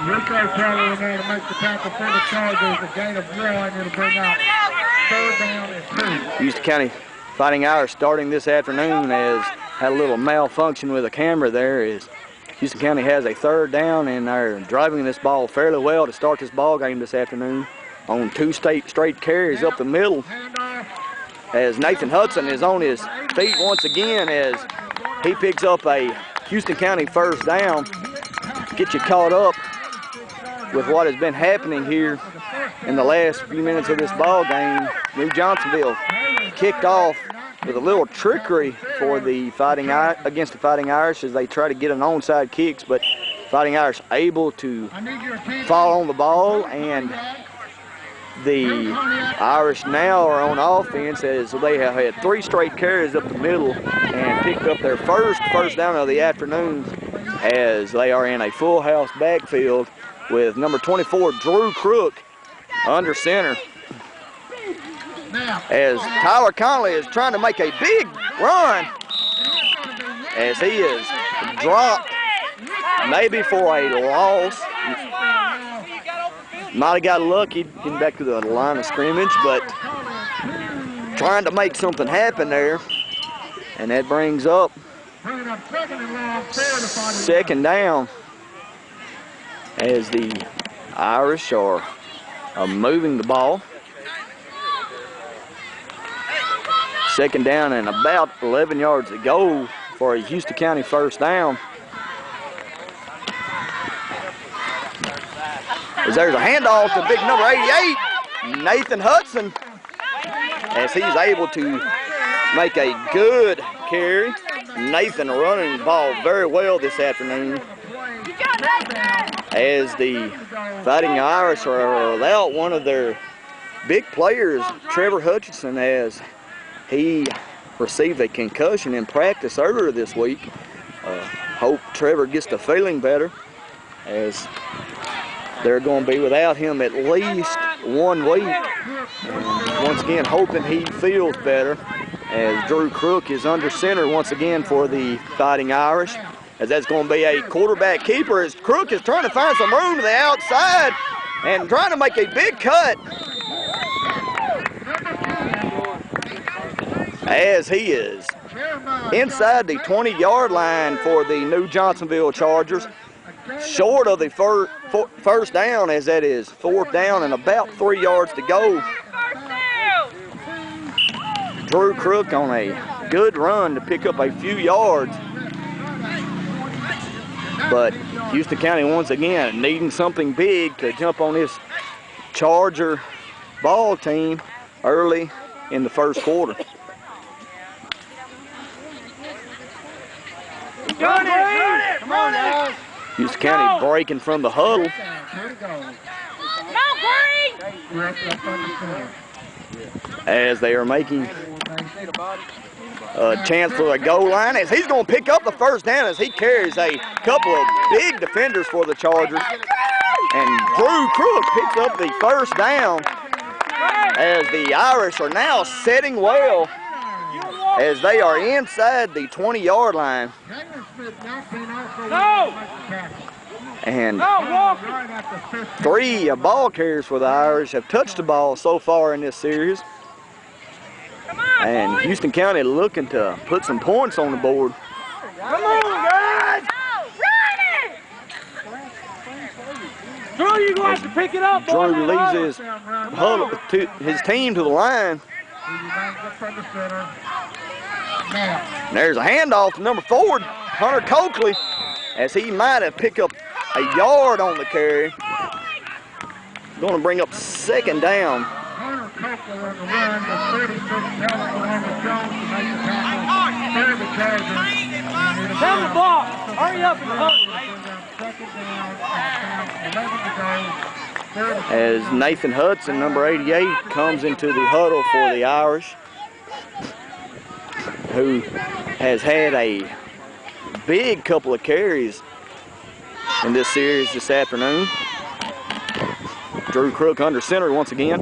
Rico Kelly in there to make the tackle for the Chargers. A gain of 1. It'll bring out 3rd down and 2. Houston County Fighting Irish starting this afternoon has had a little malfunction with the camera there. Is Houston County has a 3rd down and they're driving this ball fairly well to start this ball game this afternoon on 2 straight carries up the middle. As Nathan Hudson is on his feet once again as he picks up a Houston County 1st down. Get you caught up with what has been happening here in the last few minutes of this ball game. New Johnsonville kicked off with a little trickery for the against the Fighting Irish as they try to get an onside kicks, but Fighting Irish able to fall on the ball, and the Irish now are on offense as they have had 3 straight carries up the middle and picked up their first down of the afternoon as they are in a full house backfield with number 24 Drew Crook under center. As Tyler Conley is trying to make a big run as he is dropped maybe for a loss. Might have got lucky getting back to the line of scrimmage, but trying to make something happen there. And that brings up 2nd down as the Irish are moving the ball. 2nd down and about 11 yards to go for a Houston County 1st down. As there's a handoff to big number 88, Nathan Hudson, as he's able to make a good carry. Nathan running the ball very well this afternoon. As the Fighting Irish are without one of their big players, Trevor Hutchinson, as he received a concussion in practice earlier this week. Hope Trevor gets to feeling better, as they're going to be without him at least 1 week. And once again, hoping he feels better, as Drew Crook is under center once again for the Fighting Irish, as that's going to be a quarterback keeper as Crook is trying to find some room to the outside and trying to make a big cut, as he is inside the 20-yard line for the New Johnsonville Chargers, short of the 1st down, as that is 4th down and about 3 yards to go. Drew Crook on a good run to pick up a few yards, but Houston County once again needing something big to jump on this Charger ball team early in the 1st quarter. Run it! Come on, guys! Houston County breaking from the huddle. As they are making a chance for the goal line, as he's going to pick up the 1st down as he carries a couple of big defenders for the Chargers. And Drew Crook picks up the 1st down as the Irish are now setting well as they are inside the 20-yard line. And 3 ball carriers for the Irish have touched the ball so far in this series. And Houston County looking to put some points on the board. Come on, guys! Drew, you're going to have to pick it up, boy. Drew leads his team to the line. And there's a handoff to number 4, Hunter Coakley, as he might have picked up a yard on the carry. Going to bring up 2nd down. Hunter Coakley on the run, the 36 Jones to make the tackle. Clear the Chargers. Down the block. Hurry up and huddle. 2nd down, 11 to go. As Nathan Hudson, number 88, comes into the huddle for the Irish, who has had a big couple of carries in this series this afternoon. Drew Crook under center once again.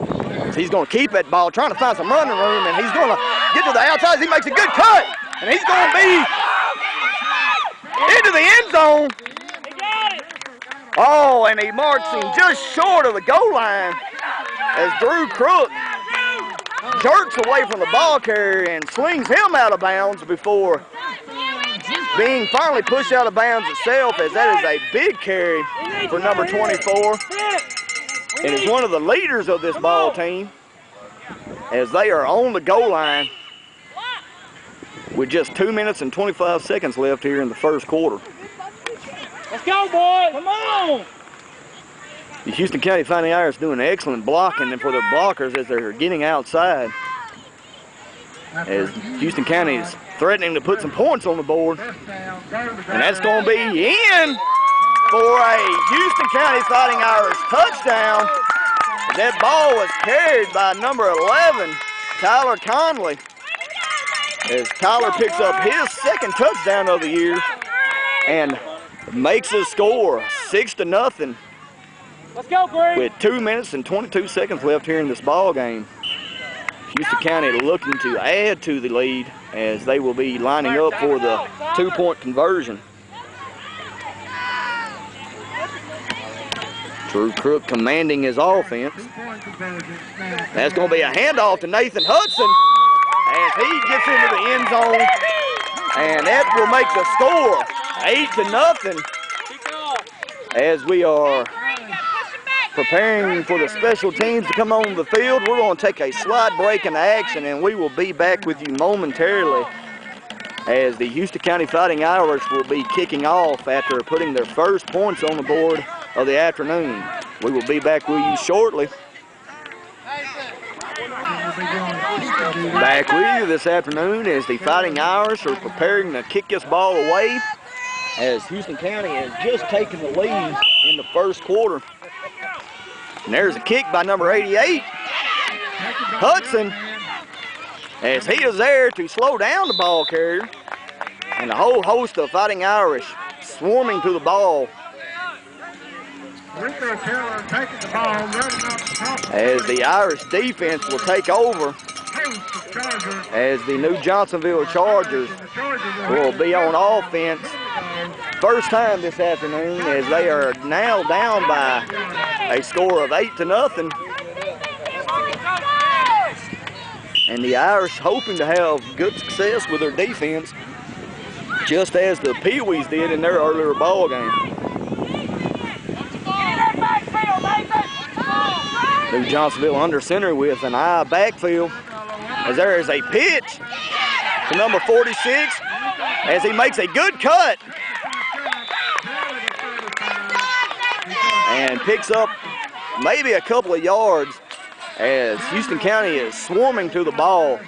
He's going to keep that ball, trying to find some running room, and he's going to get to the outside. He makes a good cut, and he's going to be into the end zone. Oh, and he marks him just short of the goal line as Drew Crook jerks away from the ball carrier and swings him out of bounds before being finally pushed out of bounds itself, as that is a big carry for number 24. It is one of the leaders of this ball team, as they are on the goal line with just 2 minutes and 25 seconds left here in the first quarter. Let's go, boy! Come on! The Houston County Fighting Irish doing excellent blocking for their blockers as they're getting outside. As Houston County is threatening to put some points on the board. And that's going to be in for a Houston County Fighting Irish touchdown. That ball was carried by number 11, Tyler Conley. As Tyler picks up his second touchdown of the year and makes his score 6-0. Let's go, Green! With 2 minutes and 22 seconds left here in this ball game. Houston County looking to add to the lead as they will be lining up for the 2-point conversion. Drew Crook commanding his offense. That's going to be a handoff to Nathan Hudson as he gets into the end zone, and that will make the score 8-0 as we are preparing for the special teams to come on the field. We're going to take a slight break in action, and we will be back with you momentarily as the Houston County Fighting Irish will be kicking off after putting their first points on the board of the afternoon. We will be back with you shortly. Back with you this afternoon as the Fighting Irish are preparing to kick this ball away as Houston County has just taken the lead in the first quarter. And there's a kick by number 88, Hudson, as he is there to slow down the ball carrier. And a whole host of Fighting Irish swarming to the ball. As the Irish defense will take over, as the NewJohnsonville Chargers will be on offense. First time this afternoon, as they are now down by a score of 8-0. And the Irish hoping to have good success with their defense, just as the Pee-wees did in their earlier ball game. NewJohnsonville under center with an eye backfield, as there is a pitch to number 46 as he makes a good cut and picks up maybe a couple of yards as Houston County is swarming to the ball.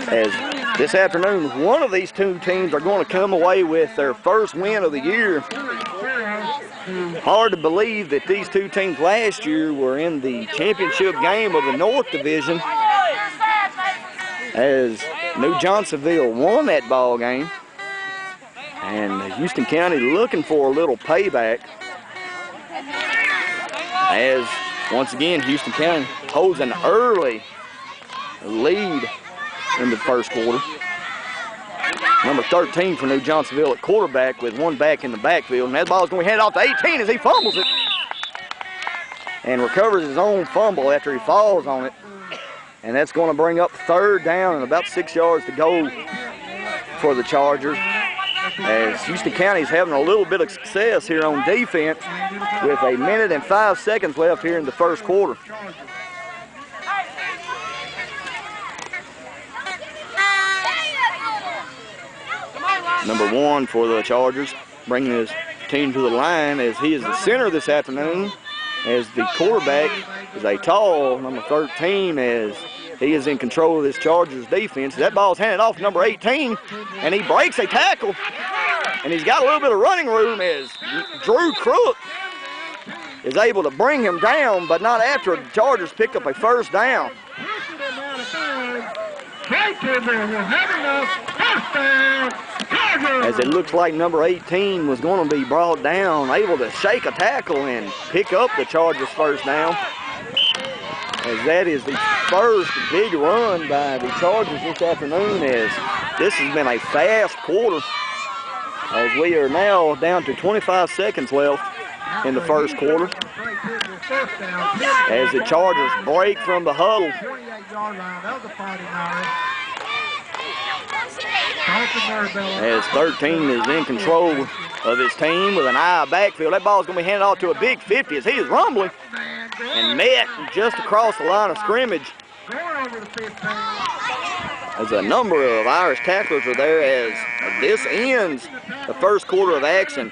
As this afternoon, one of these two teams are going to come away with their first win of the year. Hard to believe that these two teams last year were in the championship game of the North Division, as NewJohnsonville won that ball game. And Houston County looking for a little payback, as once again Houston County holds an early lead in the first quarter. Number 13 for NewJohnsonville at quarterback with one back in the backfield, and that ball is going to be handed off to 18 as he fumbles it and recovers his own fumble after he falls on it. And that's going to bring up third down and about 6 yards to go for the Chargers, as Houston County is having a little bit of success here on defense with 1 minute and 5 seconds left here in the first quarter. Number 1 for the Chargers, bringing his team to the line as he is the center this afternoon, as the quarterback is a tall number 13, as he is in control of this Chargers defense. That ball is handed off to number 18, and he breaks a tackle, and he's got a little bit of running room as Drew Crook is able to bring him down, but not after the Chargers pick up a first down. As it looks like number 18 was going to be brought down, able to shake a tackle and pick up the Chargers' first down. As that is the first big run by the Chargers this afternoon, as this has been a fast quarter as we are now down to 25 seconds left in the first quarter, as the Chargers break from the huddle. 28-yard line of the Fighting Irish. As 13 is in control of his team with an eye backfield. That ball's going to be handed off to a big 50 as he is rumbling and met just across the line of scrimmage. As a number of Irish tacklers are there as this ends the first quarter of action.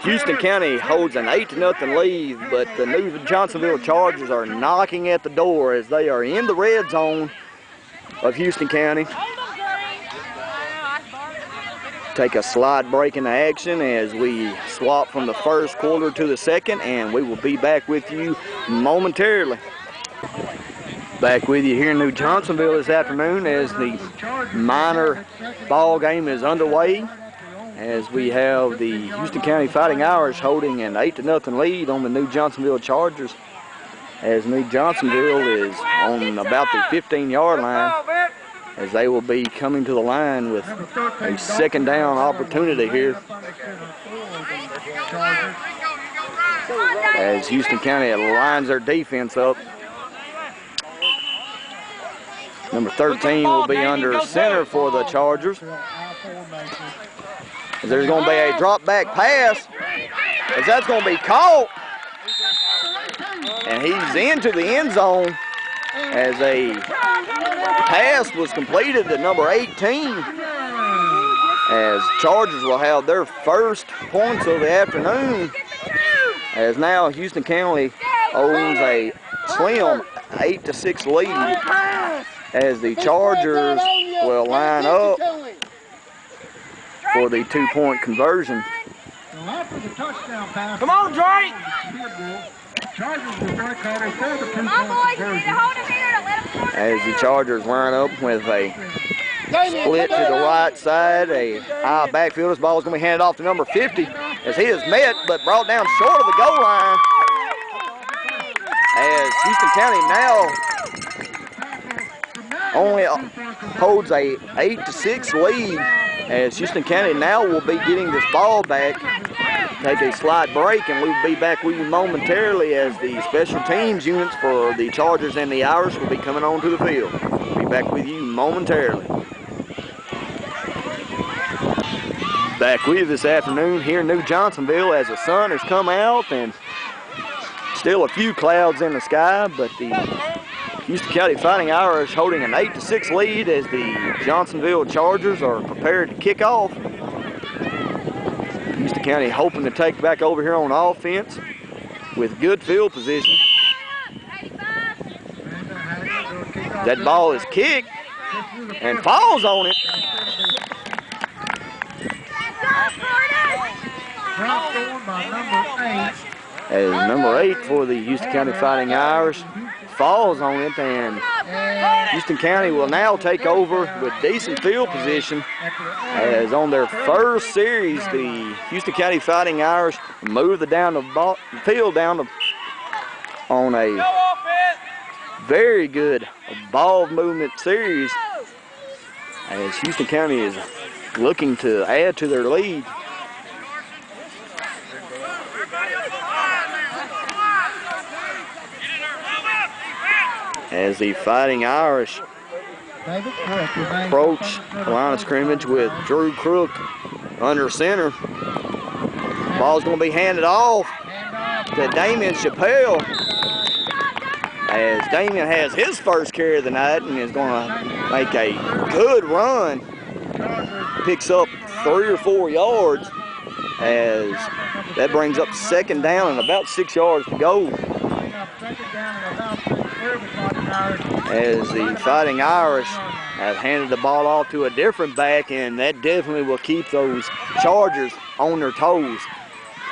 Houston County holds an 8-0 lead, but the NewJohnsonville Chargers are knocking at the door as they are in the red zone of Houston County. Take a slight break in the action as we swap from the first quarter to the second, and we will be back with you momentarily. Back with you here in NewJohnsonville this afternoon as the minor ball game is underway, as we have the Houston County Fighting Irish holding an 8-0 lead on the NewJohnsonville Chargers, as NewJohnsonville is on about the 15-yard line, as they will be coming to the line with a second down opportunity here, as Houston County lines their defense up. Number 13 will be under center for the Chargers. There's going to be a drop back pass, as that's going to be caught, and he's into the end zone as a pass was completed to number 18, as Chargers will have their first points of the afternoon, as now Houston County owns a slim 8-6 lead, as the Chargers will line up for the 2-point conversion. Come on, Drake! As the Chargers line up with a split to the right side, a high backfield. This ball is going to be handed off to number 50 as he is met but brought down short of the goal line. As Houston County now only holds a 8-6 lead, as Houston County now will be getting this ball back. Take a slight break, and we will be back with you momentarily as the special teams units for the Chargers and the Irish will be coming onto the field. We'll be back with you momentarily. Back with you this afternoon here in NewJohnsonville as the sun has come out and still a few clouds in the sky, but the Houston County Fighting Irish holding an 8-6 lead as the Johnsonville Chargers are prepared to kick off. Houston County hoping to take back over here on offense with good field position. That ball is kicked and falls on it. As number 8 for the Houston County Fighting Irish falls on it, and Houston County will now take over with decent field position, as on their first series the Houston County Fighting Irish move the field down on a very good ball movement series, as Houston County is looking to add to their lead. As the Fighting Irish approach the line of scrimmage with Drew Crook under center. Ball's going to be handed off to Damian Chappelle, as Damian has his first carry of the night and is going to make a good run. Picks up 3 or 4 yards, as that brings up second down and about 6 yards to go. As the Fighting Irish have handed the ball off to a different back, and that definitely will keep those Chargers on their toes.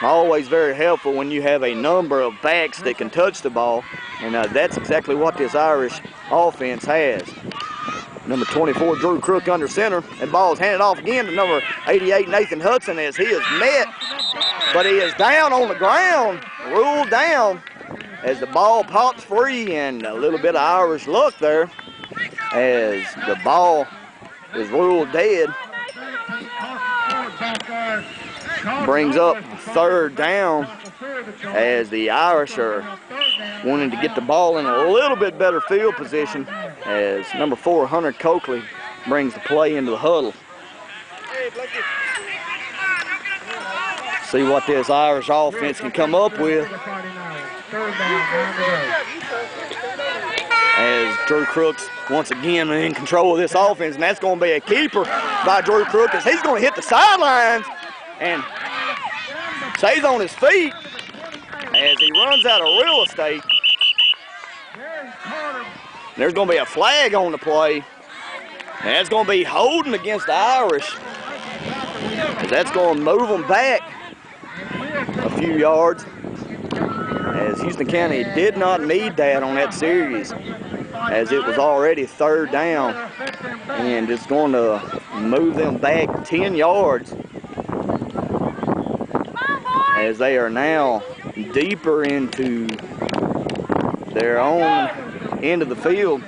Always very helpful when you have a number of backs that can touch the ball, and that's exactly what this Irish offense has. Number 24, Drew Crook under center. That ball is handed off again to number 88, Nathan Hudson, as he is met, but he is down on the ground, ruled down, as the ball pops free, and a little bit of Irish luck there as the ball is ruled dead. brings up third down as the Irish are wanting to get the ball in a little bit better field position as number 4, Hunter Coakley, brings the play into the huddle. See what this Irish offense can come up with. As Drew Crooks once again in control of this offense, and that's going to be a keeper by Drew Crook as he's going to hit the sidelines and stays on his feet as he runs out of real estate. There's going to be a flag on the play, and that's going to be holding against the Irish. That's going to move them back a few yards, as Houston County did not need that on that series, as it was already third down, and it's going to move them back 10 yards as they are now deeper into their own end of the field.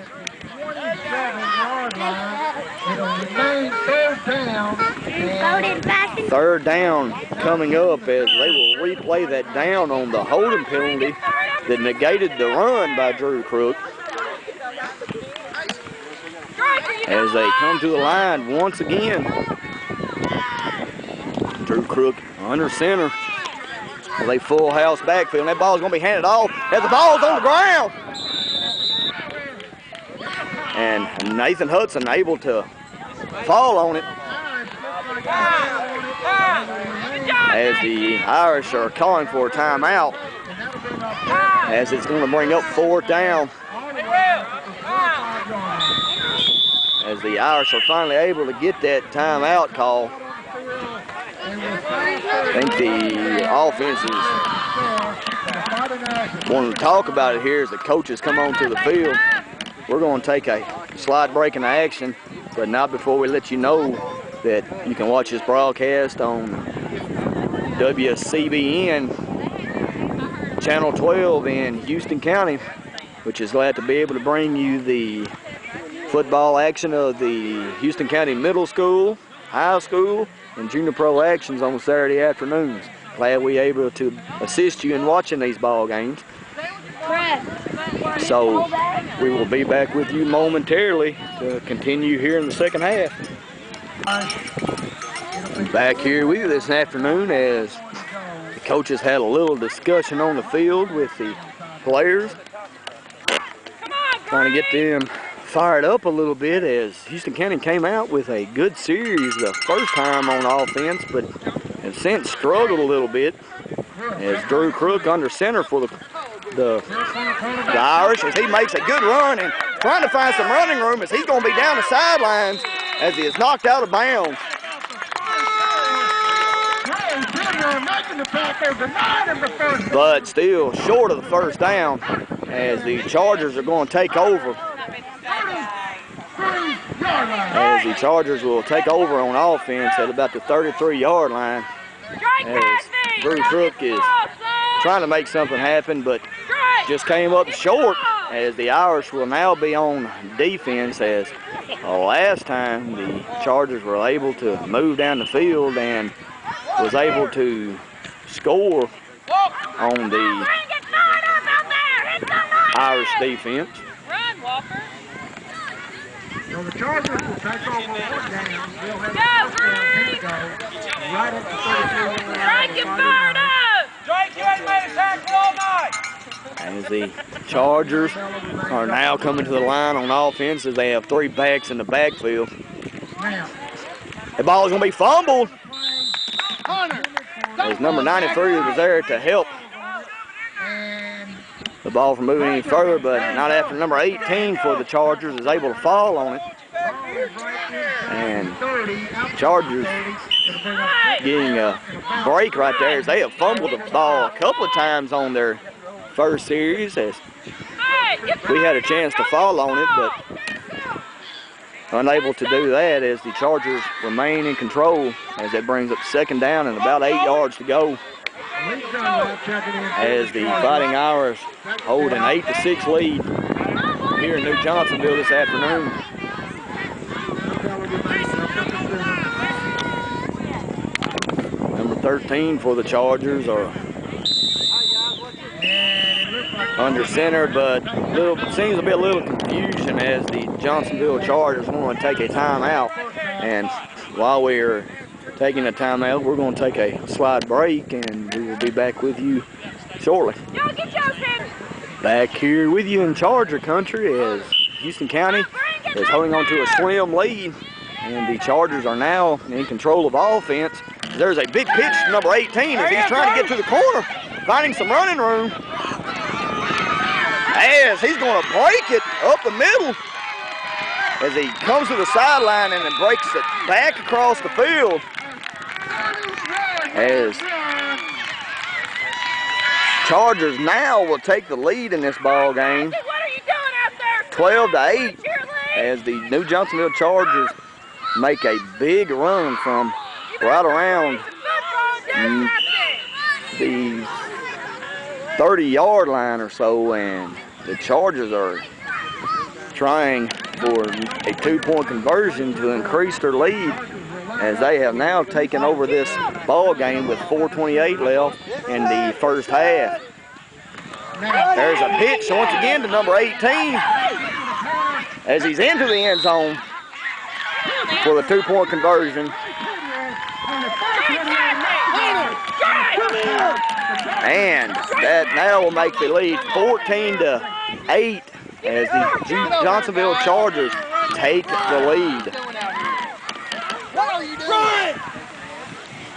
Third down coming up as they will replay that down on the holding penalty that negated the run by Drew Crook. As they come to the line once again, Drew Crook under center with a full house backfield. And that ball is going to be handed off as the ball is on the ground. And Nathan Hudson able to fall on it as the Irish are calling for a timeout, as it's going to bring up fourth down, as the Irish are finally able to get that timeout call. I think the offense is wanting to talk about it here as the coaches come onto the field. We're going to take a slight break in action, but not before we let you know that you can watch this broadcast on WCBN Channel 12 in Houston County, which is glad to be able to bring you the football action of the Houston County Middle School, High School, and Junior Pro actions on Saturday afternoons. Glad we're able to assist you in watching these ball games. So we will be back with you momentarily to continue here in the second half. Back here with you this afternoon as the coaches had a little discussion on the field with the players, trying to get them fired up a little bit, as Houston County came out with a good series the first time on offense, but have since struggled a little bit, as Drew Crook under center for the Irish, as he makes a good run and trying to find some running room, as he's going to be down the sidelines as he is knocked out of bounds. But still short of the first down, as the Chargers are going to take over. As the Chargers will take over on offense at about the 33-yard line, as Drew Crook is trying to make something happen, but just came up short, as the Irish will now be on defense, as last time the Chargers were able to move down the field and was able to score on the Irish defense. So the Chargers will take over one down. They'll have a go right at the 33-yard line. Drake, get fired up! Drake, you ain't made a tackle all night! As the Chargers are now coming to the line on offense, as they have three backs in the backfield. The ball is going to be fumbled, as number 93 was there to help the ball from moving any further, but not after number 18 for the Chargers is able to fall on it. And Chargers getting a break right there, as they have fumbled the ball a couple of times on their first series, as we had a chance to fall on it, but unable to do that, as the Chargers remain in control, as that brings up second down and about 8 yards to go, as the Fighting Irish hold an 8-6 lead here in NewJohnsonville this afternoon. 13 for the Chargers are under center, but seems to be a little confusion as the Johnsonville Chargers want to take a timeout. And while we're taking a timeout, we're going to take a slight break, and we will be back with you shortly. Back here with you in Charger country as Houston County is holding on to a slim lead, and the Chargers are now in control of offense. There's a big pitch to number 18 as he's trying to get to the corner, finding some running room. As he's going to break it up the middle as he comes to the sideline and then breaks it back across the field. As Chargers now will take the lead in this ball game, 12-8, as the New Johnsonville Chargers make a big run from right around the 30-yard line or so, and the Chargers are trying for a 2-point conversion to increase their lead, as they have now taken over this ball game with 4:28 left in the first half. There's a pitch once again to number 18 as he's into the end zone for the 2-point conversion. And that now will make the lead 14-8 as the Johnsonville Chargers take the lead.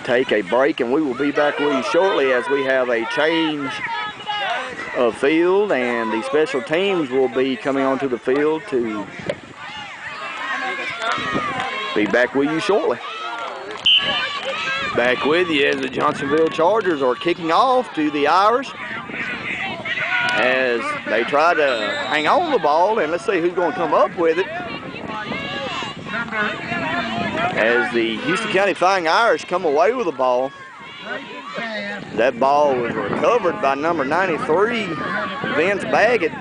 Take a break, and we will be back with you shortly as we have a change of field, and the special teams will be coming onto the field to be back with you shortly. Back with you as the Johnsonville Chargers are kicking off to the Irish as they try to hang on the ball, and let's see who's going to come up with it. As the Houston County Fighting Irish come away with the ball. That ball was recovered by number 93, Vince Baggett.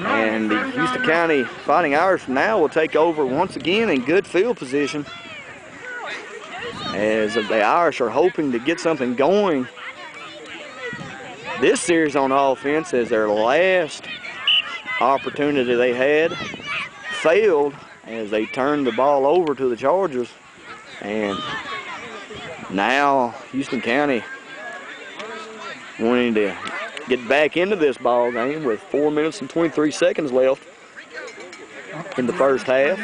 And the Houston County Fighting Irish now will take over once again in good field position, as the Irish are hoping to get something going this series on offense, as their last opportunity they had failed as they turned the ball over to the Chargers. And now Houston County wanting to get back into this ball game with 4 minutes and 23 seconds left in the first half.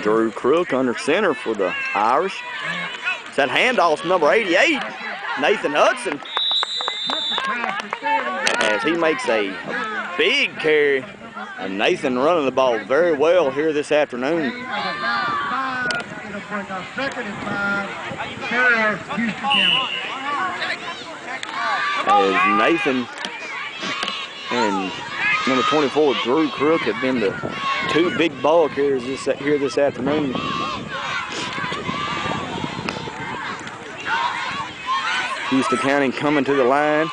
Drew Crook under center for the Irish. It's that handoff to number 88, Nathan Hudson, as he makes a big carry. And Nathan running the ball very well here this afternoon. As Nathan and number 24, Drew Crook, have been the two big ball carriers here this afternoon. Houston County coming to the line,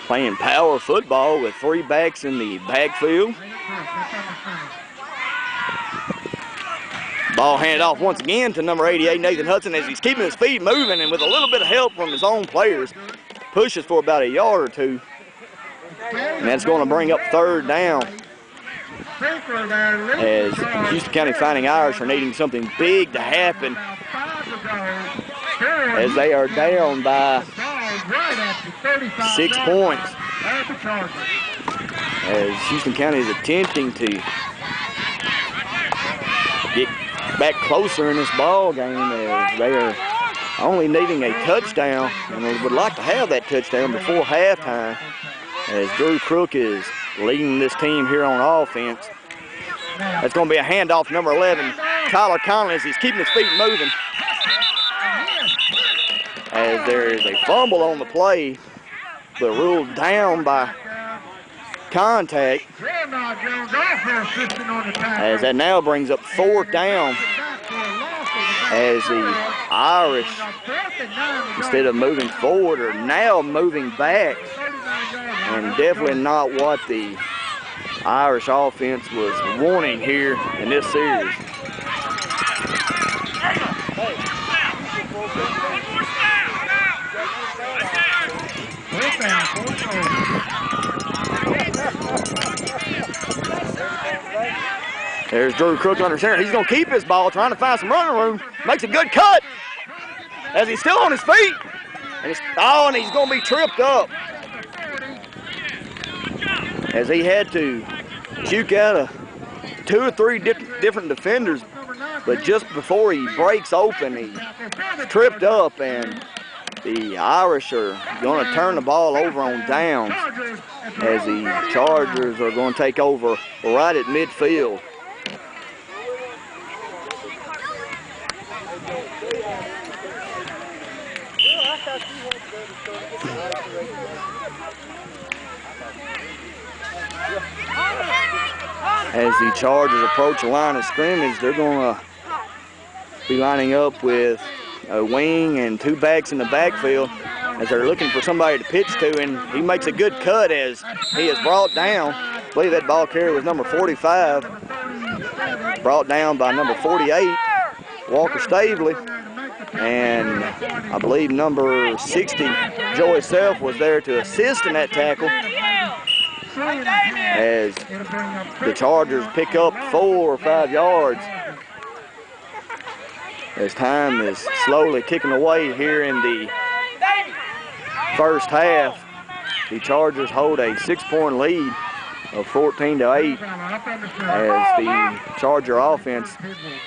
playing power football with 3 backs in the backfield. Ball handed off once again to number 88, Nathan Hudson, as he's keeping his feet moving, and with a little bit of help from his own players, pushes for about a yard or two. And that's going to bring up 3rd down, as Houston County Fighting Irish are needing something big to happen, as they are down by 6 points. As Houston County is attempting to get back closer in this ball game, as they are only needing a touchdown, and they would like to have that touchdown before halftime, as Drew Crook is leading this team here on offense. That's going to be a handoff, number 11, Tyler Collins. He's keeping his feet moving, as there is a fumble on the play, but ruled down by contact, as that now brings up 4th down, as the Irish, instead of moving forward, are now moving back, and definitely not what the Irish offense was wanting here in this series. There's Drew Crook under center. He's going to keep his ball, trying to find some running room. Makes a good cut as he's still on his feet. And he's going to be tripped up as he had to juke out of 2 or 3 different defenders. But just before he breaks open, he tripped up, and the Irish are going to turn the ball over on downs as the Chargers are going to take over right at midfield. As the Chargers approach the line of scrimmage, they're going to be lining up with a wing and 2 backs in the backfield as they're looking for somebody to pitch to, and he makes a good cut as he is brought down. I believe that ball carrier was number 45, brought down by number 48, Walker Stavely, and I believe number 60, Joey Self, was there to assist in that tackle as the Chargers pick up 4 or 5 yards. As time is slowly ticking away here in the first half, the Chargers hold a 6-point lead of 14-8 as the Charger offense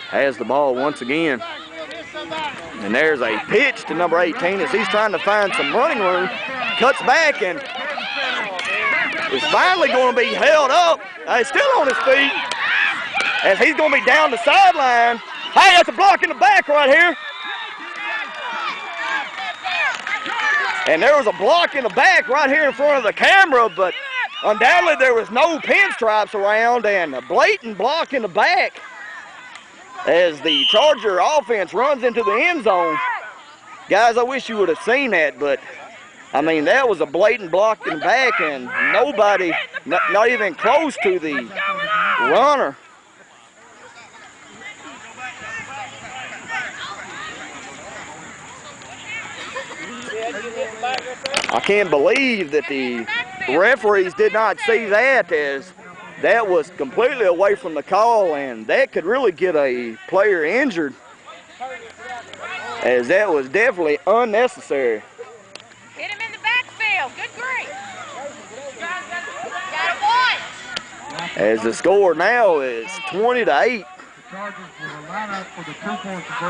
has the ball once again. And there's a pitch to number 18 as he's trying to find some running room, cuts back and is finally going to be held up. He's still on his feet as he's going to be down the sideline. Hey, that's a block in the back right here. And there was a block in the back right here in front of the camera, but undoubtedly there was no pinstripes around and a blatant block in the back as the Charger offense runs into the end zone. Guys, I wish you would have seen that, but I mean, that was a blatant block in the back and nobody, not even close to the runner. I can't believe that the referees did not see that, as that was completely away from the call, and that could really get a player injured, as that was definitely unnecessary. Hit him in the backfield. Good grief. Got a watch. As the score now is 20-8.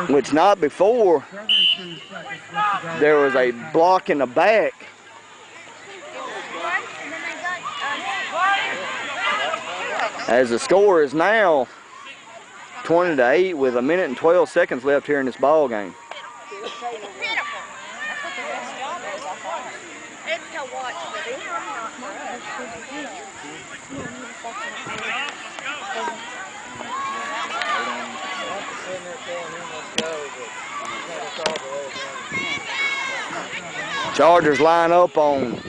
Which not before there was a block in the back. As the score is now 20-8 with 1 minute and 12 seconds left here in this ball game. Chargers line up on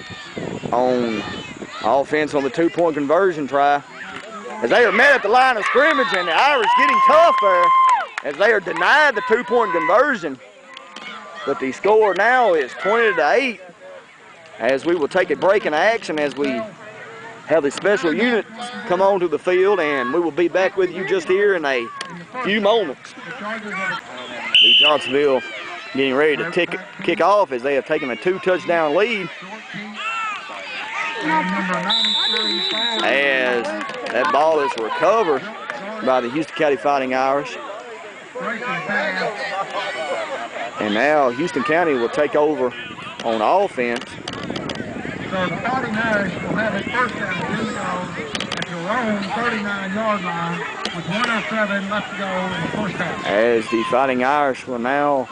offense on the 2-point conversion try as they are met at the line of scrimmage, and the Irish getting tough there as they are denied the 2-point conversion. But the score now is 20-8 as we will take a break in action as we have the special unit come onto the field, and we will be back with you just here in a few moments. NewJohnsonville getting ready to kick off as they have taken a 2-touchdown lead. As that ball is recovered by the Houston County Fighting Irish. And now Houston County will take over on offense. So the Fighting Irish will have it first down at their own 39-yard line with 1:07 left to go in the first half. As the Fighting Irish will now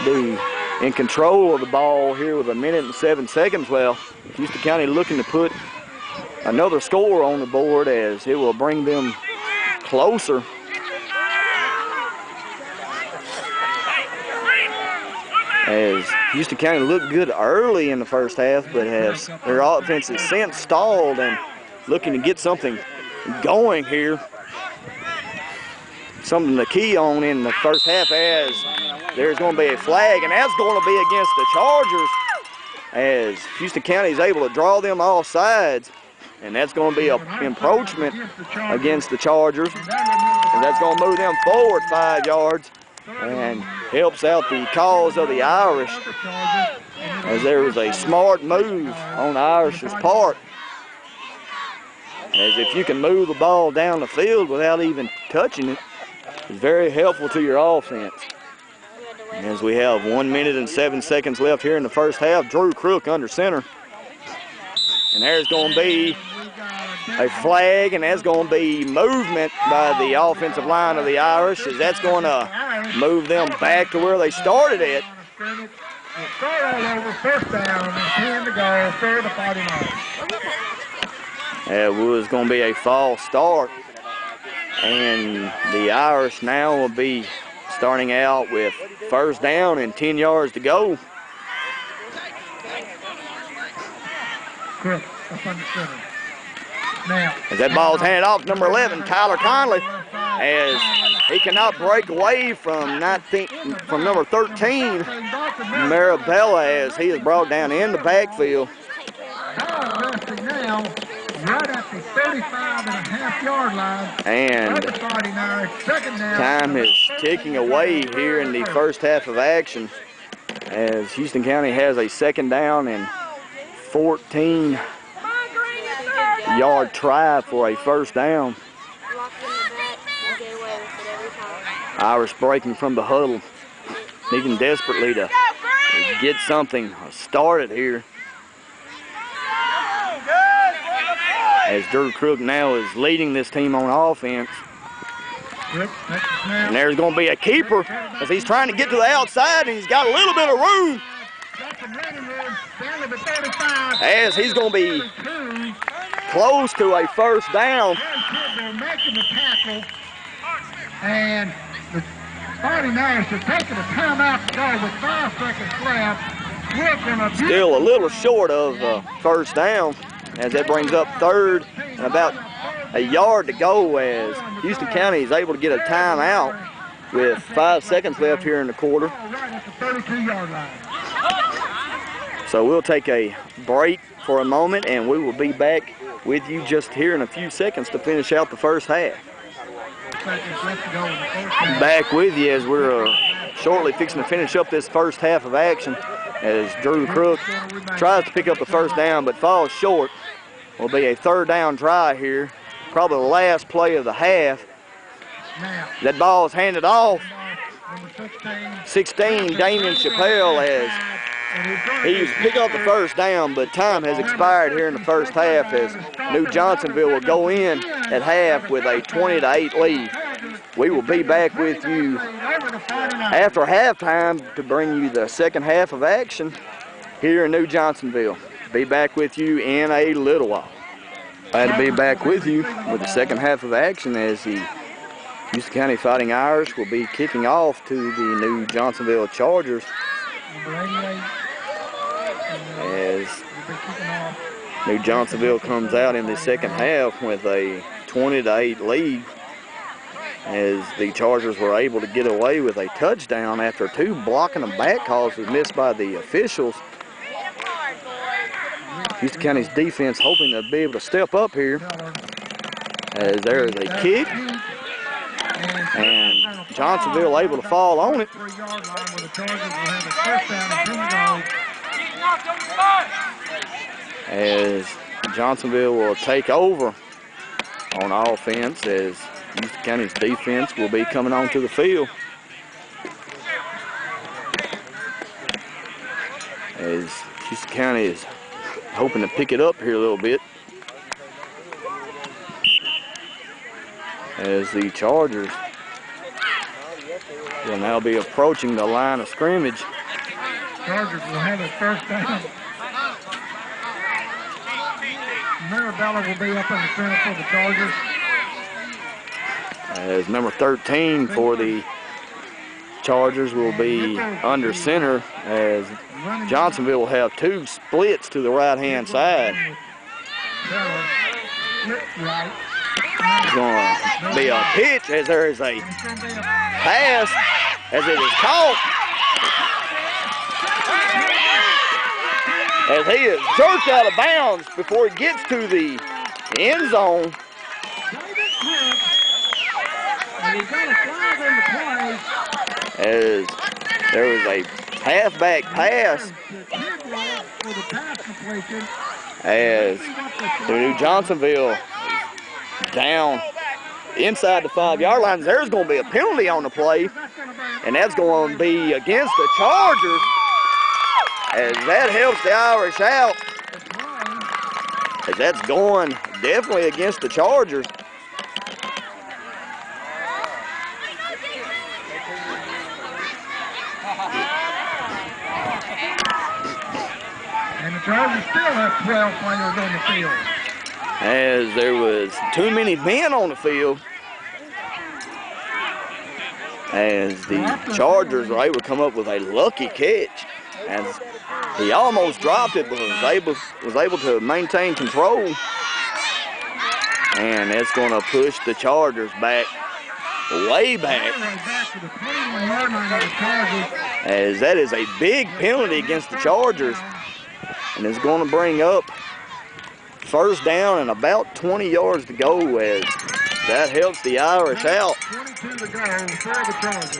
be in control of the ball here with 1 minute and 7 seconds left. Houston County looking to put another score on the board as it will bring them closer. As Houston County looked good early in the first half, but has their offense has since stalled and looking to get something going here. Something to key on in the first half, as there's going to be a flag, and that's going to be against the Chargers as Houston County is able to draw them off sides. and that's going to be an encroachment against the Chargers. And that's going to move them forward 5 yards and helps out the cause of the Irish, as there was a smart move on the Irish's part. As if you can move the ball down the field without even touching it, it's very helpful to your offense. As we have 1 minute and 7 seconds left here in the first half, Drew Crook under center. And there's going to be a flag, and that's going to be movement by the offensive line of the Irish, as that's going to move them back to where they started at. Start all over, first down, and 10 to go, third to 49. It was going to be a false start, and the Irish now will be starting out with first down and 10 yards to go. Crook up under center. Now, as that ball's handed off to number 11, Tyler Conley, as he cannot break away from number 13, Marabella, as he is brought down in the backfield. Now, right at the 35.5-yard line. And time is ticking away here in the first half of action, as Houston County has a second down and 14-yard try for a first down. Irish breaking from the huddle, needing desperately to get something started here. As Drew Crook now is leading this team on offense. And there's going to be a keeper as he's trying to get to the outside, and he's got a little bit of room. As he's going to be close to a first down. And the 49ers are taking a timeout to go with 5 seconds left. Still a little short of first down, as that brings up third and about a yard to go, as Houston County is able to get a timeout with 5 seconds left here in the quarter. So we'll take a break for a moment, and we will be back with you just here in a few seconds to finish out the first half. Back with you as we're shortly fixing to finish up this first half of action, as Drew Crook tries to pick up the first down but falls short. Will be a third down try here, probably the last play of the half. That ball is handed off. 16, Damian Chappelle, as he's picked up the first down, but time has expired here in the first half, as NewJohnsonville will go in at half with a 20-8 lead. We will be back with you after halftime to bring you the second half of action here in NewJohnsonville. Be back with you in a little while. Glad to be back with you with the second half of action, as the Houston County Fighting Irish will be kicking off to the NewJohnsonville Chargers, as NewJohnsonville comes out in the second half with a 20-8 lead, as the Chargers were able to get away with a touchdown after 2 blocking and back calls was missed by the officials. Houston County's defense hoping to be able to step up here, as there is a kick, and Johnsonville able to fall on it. As Johnsonville will take over on offense, as Houston County's defense will be coming onto the field. As Houston County is hoping to pick it up here a little bit, as the Chargers will now be approaching the line of scrimmage. Chargers will have it first down. Marabella will be up in the center for the Chargers. As number 13 for the Chargers will be under center, as Johnsonville will have 2 splits to the right-hand side. It's going to be a pitch, as there is a pass, as it is caught, as he is jerked out of bounds before he gets to the End zone. As there was a halfback pass as the NewJohnsonville is down inside the 5-yard line. There's going to be a penalty on the play, and that's going to be against the Chargers, as that helps the Irish out, as that's going definitely against the Chargers. And the Chargers still have 12 players on the field. As there was too many men on the field, as the Chargers were able to come up with a lucky catch, as he almost dropped it, but was able to maintain control, and that's going to push the Chargers back, way back, as that is a big penalty against the Chargers, and it's going to bring up first down and about 20 yards to go, as that helps the Irish out. 22 to go for the Chargers.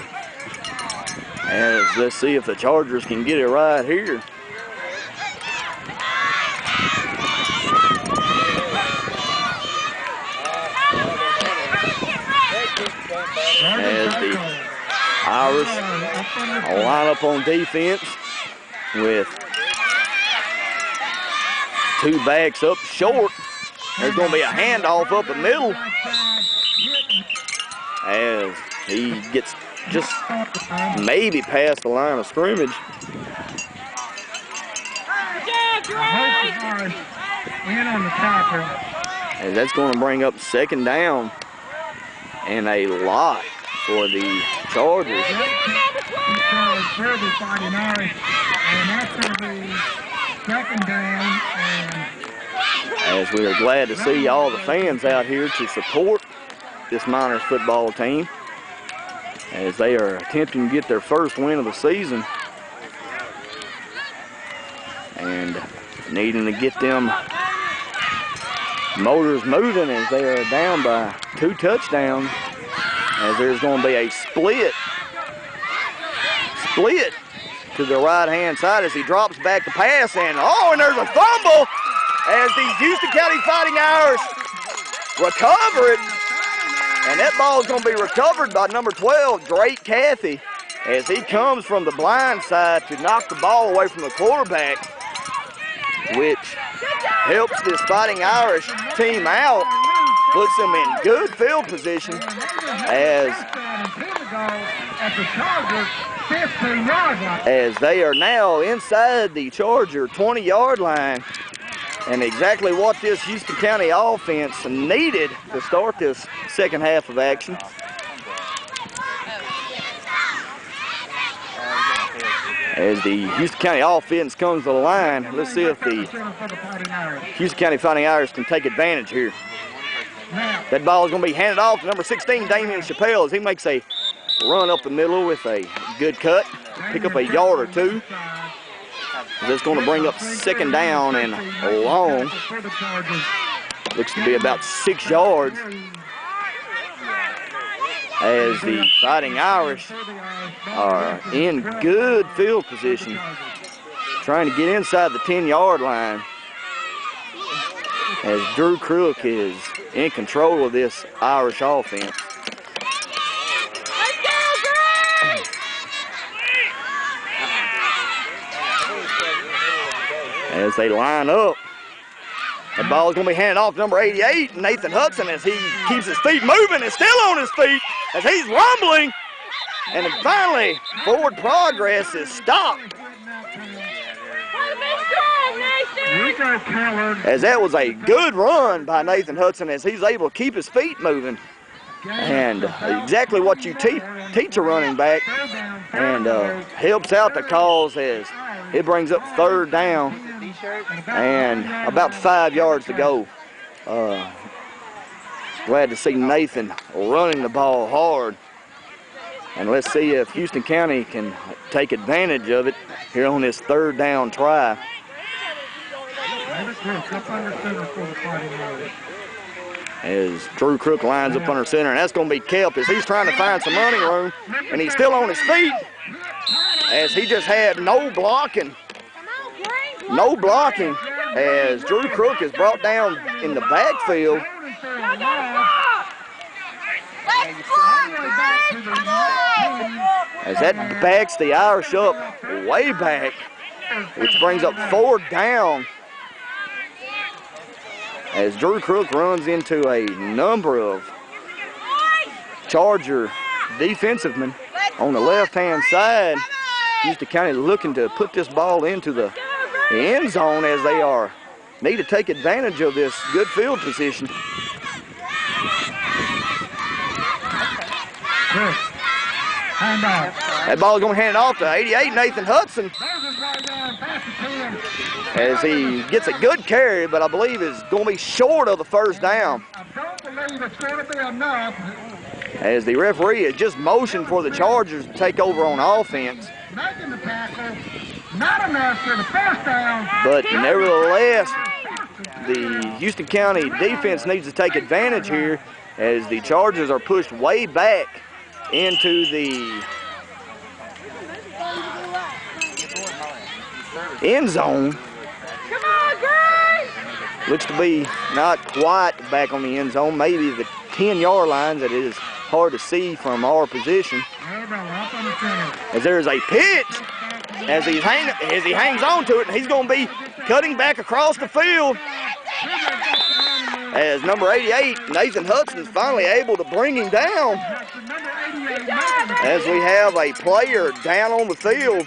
As let's see if the Chargers can get it right here. As the Irish line up on defense with two backs up short. There's going to be a handoff up the middle, as he gets just maybe past the line of scrimmage. In on the tackle. And that's going to bring up second down and a lot for the Chargers. And that's going to be second down. As we are glad to see all the fans out here to support this Miners football team, as they are attempting to get their first win of the season and needing to get them motors moving, as they are down by 2 touchdowns, as there's going to be a split to the right-hand side as he drops back the pass, and and there's a fumble as the Houston County Fighting Irish recover it. And that ball is going to be recovered by number 12, Drake Cathy, as he comes from the blind side to knock the ball away from the quarterback, which helps this Fighting Irish team out, puts them in good field position, as they are now inside the Charger 20-yard line. And exactly what this Houston County offense needed to start this second half of action. As the Houston County offense comes to the line, let's see if the Houston County Fighting Irish can take advantage here. That ball is going to be handed off to number 16, Damian Chappelle, as he makes a run up the middle with a good cut, pick up a yard or two. That's going to bring up second down and long. Looks to be about 6 yards, as the Fighting Irish are in good field position, trying to get inside the 10-yard line, as Drew Crook is in control of this Irish offense. As they line up, the ball is going to be handed off to number 88, Nathan Hudson, as he keeps his feet moving and still on his feet as he's rumbling. And then finally, forward progress is stopped. As that was a good run by Nathan Hudson, as he's able to keep his feet moving. And exactly what you teach a running back, and helps out the cause, as it brings up third down and about 5 yards to go. Glad to see Nathan running the ball hard. And let's see if Houston County can take advantage of it here on this third down try. as Drew Crook lines up under center, and that's going to be kept as he's trying to find some running room, and he's still on his feet as he just had no blocking as Drew Crook is brought down in the backfield. As that backs the Irish up way back, which brings up 4th down. As Drew Crook runs into a number of Charger defensive men on the left-hand side. Houston County looking to put this ball into the end zone as they need to take advantage of this good field position. That ball is going to hand it off to 88, Nathan Hudson, as he gets a good carry, but I believe is going to be short of the 1st down. I don't believe it's going to be enough. As the referee has just motioned for the Chargers to take over on offense. Making the tackle, not enough for the 1st down. But nevertheless, the Houston County defense needs to take advantage here as the Chargers are pushed way back into the end zone. Come on, Grace! Looks to be not quite back on the end zone, maybe the 10-yard line that is hard to see from our position. As there is a pitch, as he hangs on to it, and he's going to be cutting back across the field. As number 88, Nathan Hudson, is finally able to bring him down. As we have a player down on the field.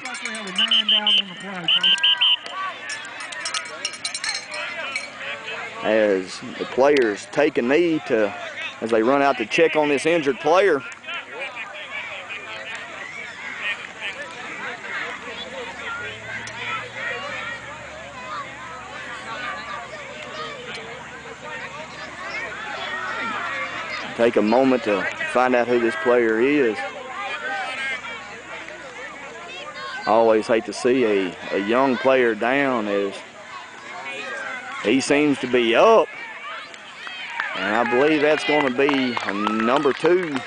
As the players take a knee as they run out to check on this injured player. Take a moment to find out who this player is. I always hate to see a young player down, as he seems to be up. And I believe that's going to be number 2,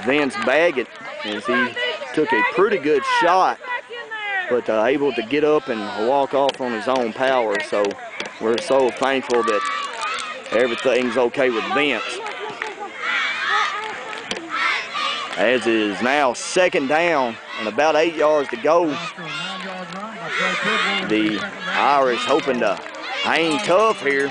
Vince Baggett, as he took a pretty good shot, but able to get up and walk off on his own power. So we're so thankful that everything's okay with Vince. As is now 2nd down and about 8 yards to go. The Irish hoping to hang tough here.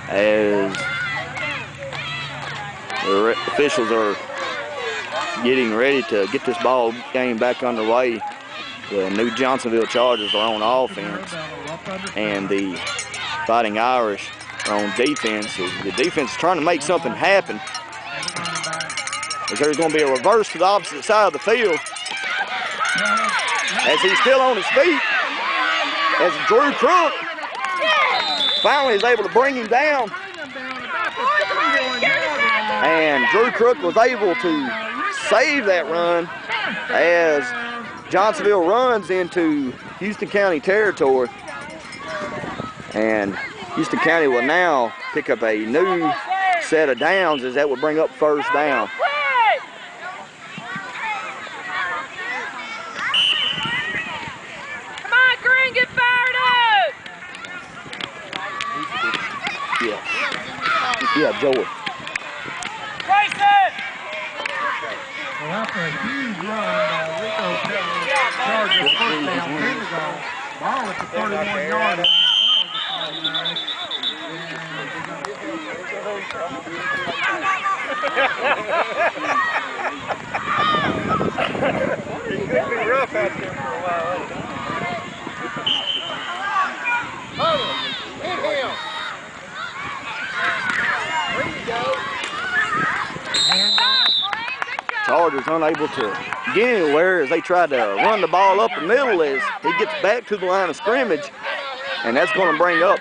As the officials are getting ready to get this ball game back underway. The New Johnsonville Chargers are on offense, and the Fighting Irish are on defense. The defense is trying to make something happen, as there's going to be a reverse to the opposite side of the field. As he's still on his feet, as Drew Crook finally is able to bring him down. And Drew Crook was able to save that run as Johnsonville runs into Houston County territory. And Houston County will now pick up a new set of downs, as that will bring up 1st down. Come on, Green, get fired up! Yeah, Joey. Well, after a huge run by Rico Chargers 1st down, 10 to go. Ball at the 31-yard line. It could be rough out there for a while. Hit him. There you go. Chargers unable to get anywhere as they try to run the ball up the middle as he gets back to the line of scrimmage. And that's going to bring up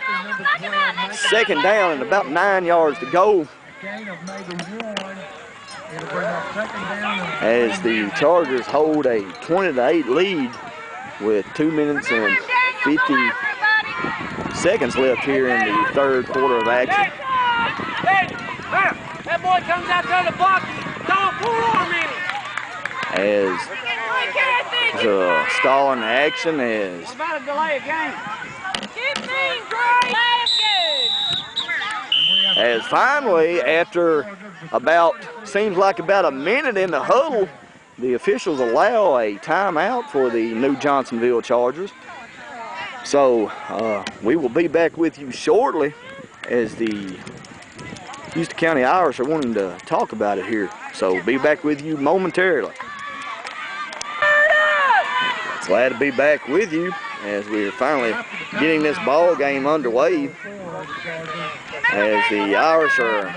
second down and about 9 yards to go. Gain of maybe 1. It'll bring up second down. As the Chargers hold a 20-8 lead with 2 minutes and 50 seconds left here in the third quarter of action. That boy comes out there to block you. Don't pull on me. As the stalling action is. I'm about to delay a game. As finally, after seems like about a minute in the huddle, the officials allow a timeout for the New Johnsonville Chargers. So we will be back with you shortly as the Houston County Irish are wanting to talk about it here. So be back with you momentarily. Glad to be back with you as we're finally getting this ball game underway. As the Irish are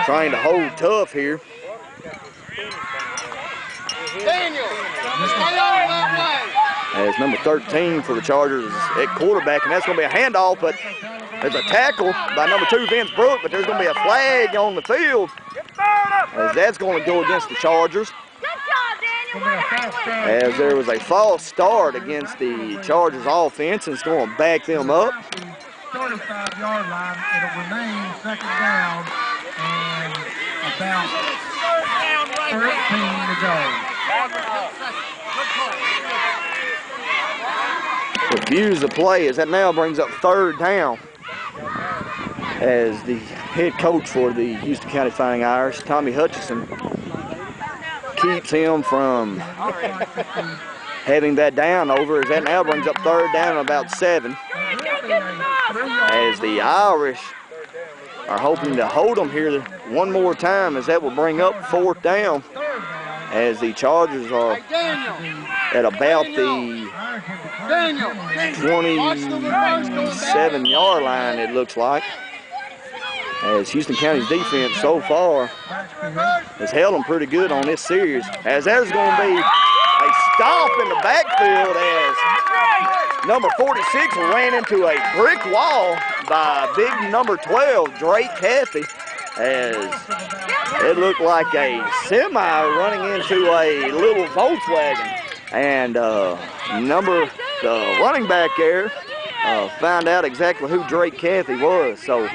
trying to hold tough here. As number 13 for the Chargers is at quarterback, and that's going to be a handoff, but there's a tackle by number 2, Vince Brook, but there's going to be a flag on the field as that's going to go against the Chargers. As there was a false start against the Chargers offense, and it's going to back them up. 35-yard line, it'll remain second down and about 13 to go. Refuse the play as that now brings up third down. As the head coach for the Houston County Fighting Irish, Tommy Hutchison, keeps him from having that down over as that now brings up third down and about 7. As the Irish are hoping to hold them here one more time as that will bring up fourth down as the Chargers are at about the 27-yard line, it looks like. As Houston County's defense so far has held them pretty good on this series. As there's going to be a stop in the backfield as number 46 ran into a brick wall by big number 12, Drake Cathy, as it looked like a semi running into a little Volkswagen. And the running back there found out exactly who Drake Cathy was. So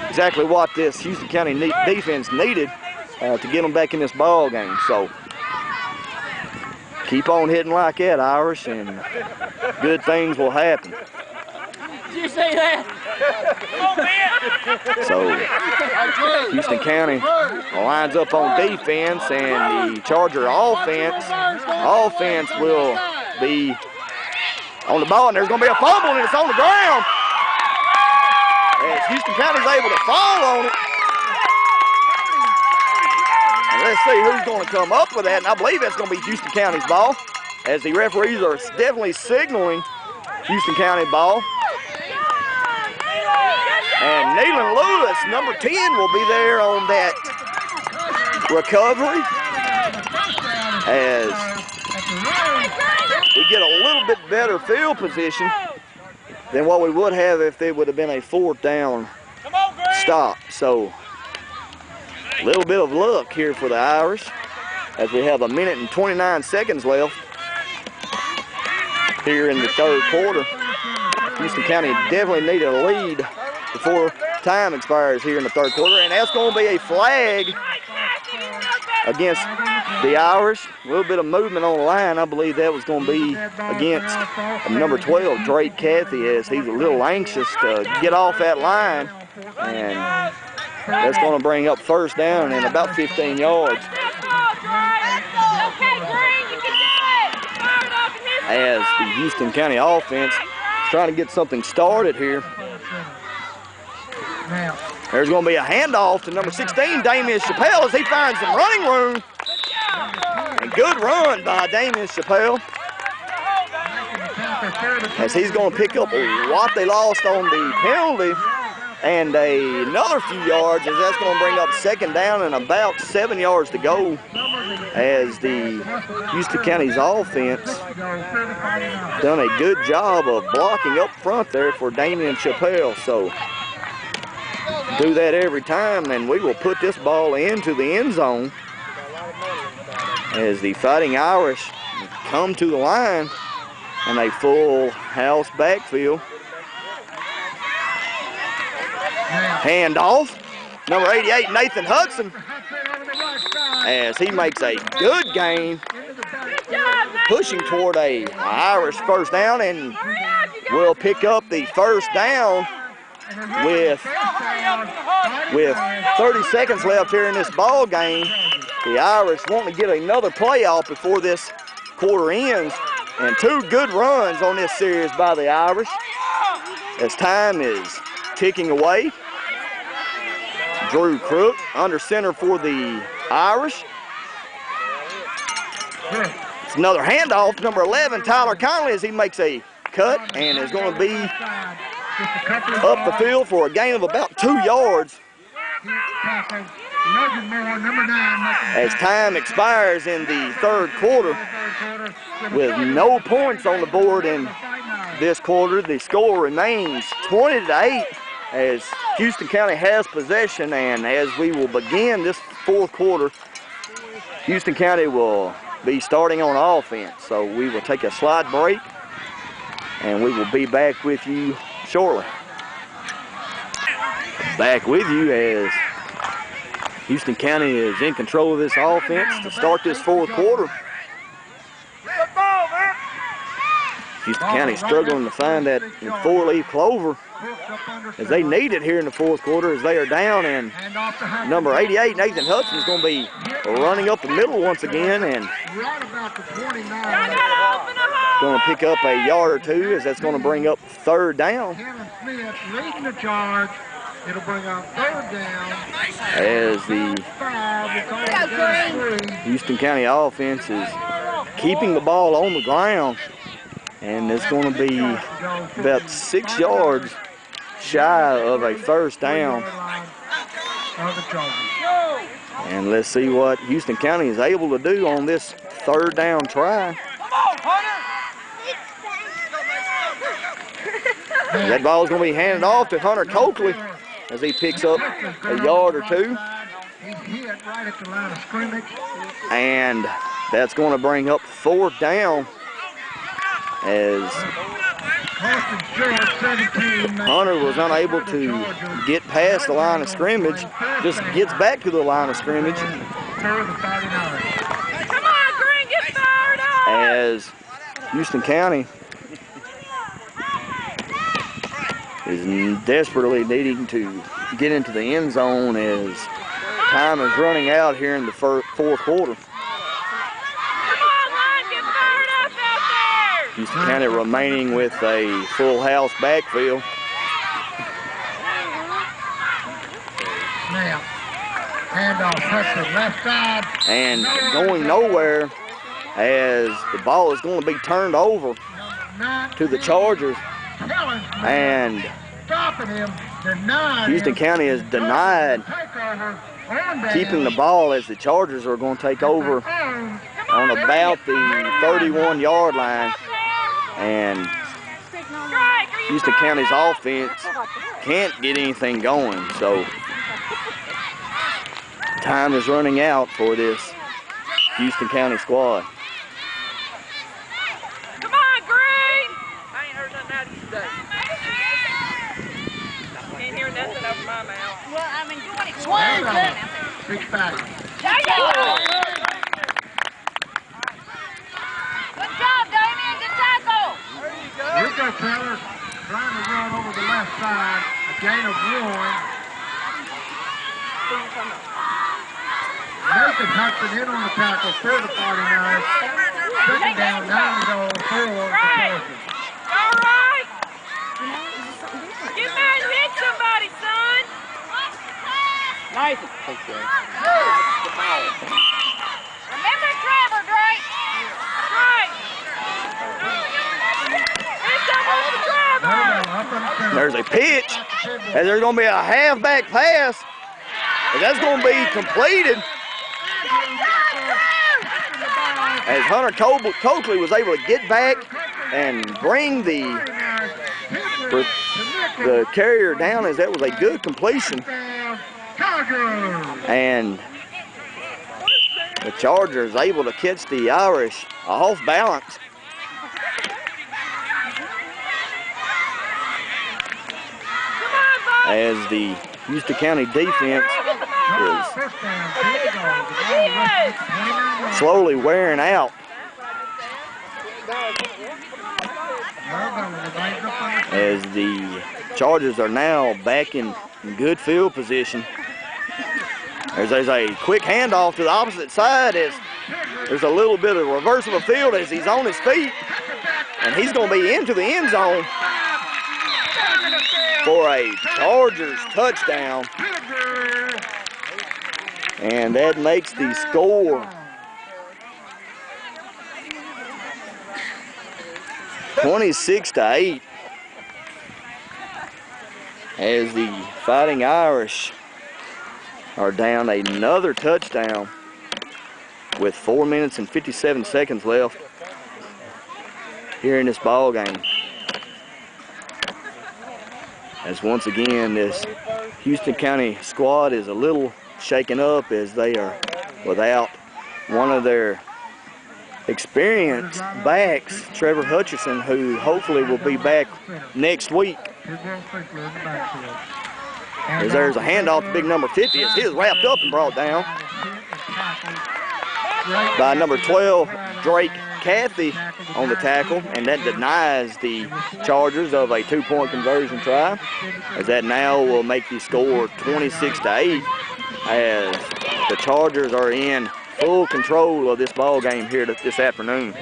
exactly what this Houston County defense needed to get them back in this ball game. So keep on hitting like that, Irish, and good things will happen. Did you say that? So Houston County lines up on defense, and the Charger offense will be on the ball, and there's going to be a fumble, and it's on the ground. As Houston County's able to fall on it. And let's see who's going to come up with that, and I believe that's going to be Houston County's ball, as the referees are definitely signaling Houston County ball. And Nealon Lewis, number 10, will be there on that recovery, as we get a little bit better field position than what we would have if it would have been a fourth down stop. So a little bit of luck here for the Irish as we have 1 minute and 29 seconds left here in the third quarter. Houston County definitely needed a lead before time expires here in the third quarter, and that's going to be a flag against the Irish. A little bit of movement on the line. I believe that was going to be against number 12, Drake Cathy, as he's a little anxious to get off that line, and that's going to bring up first down and about 15 yards. As the Houston County offense is trying to get something started here. There's going to be a handoff to number 16, Damian Chappelle, as he finds some running room. And good run by Damian Chappelle, as he's going to pick up what they lost on the penalty and another few yards, as that's going to bring up second down and about 7 yards to go, as the Houston County's offense done a good job of blocking up front there for Damian Chappelle. So do that every time, then we will put this ball into the end zone as the Fighting Irish come to the line in a full house backfield. Handoff. Number 88, Nathan Hudson, as he makes a good gain, pushing toward a Irish first down, and will pick up the first down with 30 seconds left here in this ball game. The Irish want to get another playoff before this quarter ends, and 2 good runs on this series by the Irish as time is ticking away. Drew Crook under center for the Irish. It's another handoff to number 11, Tyler Conley, as he makes a cut and is going to be up the field for a gain of about 2 yards. As time expires in the third quarter, with no points on the board in this quarter, the score remains 20-8 as Houston County has possession, and as we will begin this fourth quarter, Houston County will be starting on offense. So we will take a slight break and we will be back with you shortly. Back with you as Houston County is in control of this offense to start this fourth quarter. Houston County struggling to find that 4-leaf clover as they need it here in the fourth quarter as they are down, and number 88, Nathan Hudson, is going to be running up the middle once again and going to pick up a yard or 2 as that's going to bring up third down. Leading the charge. It'll bring up third down. As the Houston County offense is keeping the ball on the ground, and it's going to be about 6 yards shy of a first down. And let's see what Houston County is able to do on this third down try. That ball is going to be handed off to Hunter Coakley as he picks up a yard or 2. And that's going to bring up fourth down as Hunter was unable to get past the line of scrimmage, just gets back to the line of scrimmage. Come on, Green, get fired up! As Houston County is desperately needing to get into the end zone as time is running out here in the fourth quarter. Houston County remaining with a full house backfield. Now, handoff, Hudson, left side. And going nowhere as the ball is going to be turned over to the Chargers. And Houston County is denied keeping the ball as the Chargers are going to take over on about the 31-yard line. And Houston County's offense can't get anything going, so time is running out for this Houston County squad. Come on, Green! I ain't heard nothing out of you today. Can't hear nothing over my mouth. Well, I'm enjoying it. Swing it! Big back. There you go! Good job, Damien. Good tackle. Rico Taylor trying to run over the left side. A gain of 1. Nathan Hudson in on the tackle for the 49ers. Second down, 9 to go for the Chargers. All right. Get back and hit somebody, son. Nice. Remember Trevor, Drake. Right. There's a pitch, and there's going to be a halfback pass, and that's going to be completed as Hunter Coakley was able to get back and bring the carrier down, as that was a good completion. And the Chargers able to catch the Irish off balance. As the Houston County defense is slowly wearing out. As the Chargers are now back in good field position. There's a quick handoff to the opposite side as there's a little bit of reverse of the field as he's on his feet. And he's going to be into the end zone for a Chargers touchdown. And that makes the score 26-8 as the Fighting Irish are down another touchdown with 4 minutes and 57 seconds left here in this ball game. As once again, this Houston County squad is a little shaken up as they are without one of their experienced backs, Trevor Hutcherson, who hopefully will be back next week. As there's a handoff to big number 50 as he is wrapped up and brought down by number 12, Drake Cathy, on the tackle, and that denies the Chargers of a 2-point conversion try, as that now will make the score 26-8 as the Chargers are in full control of this ball game here this afternoon.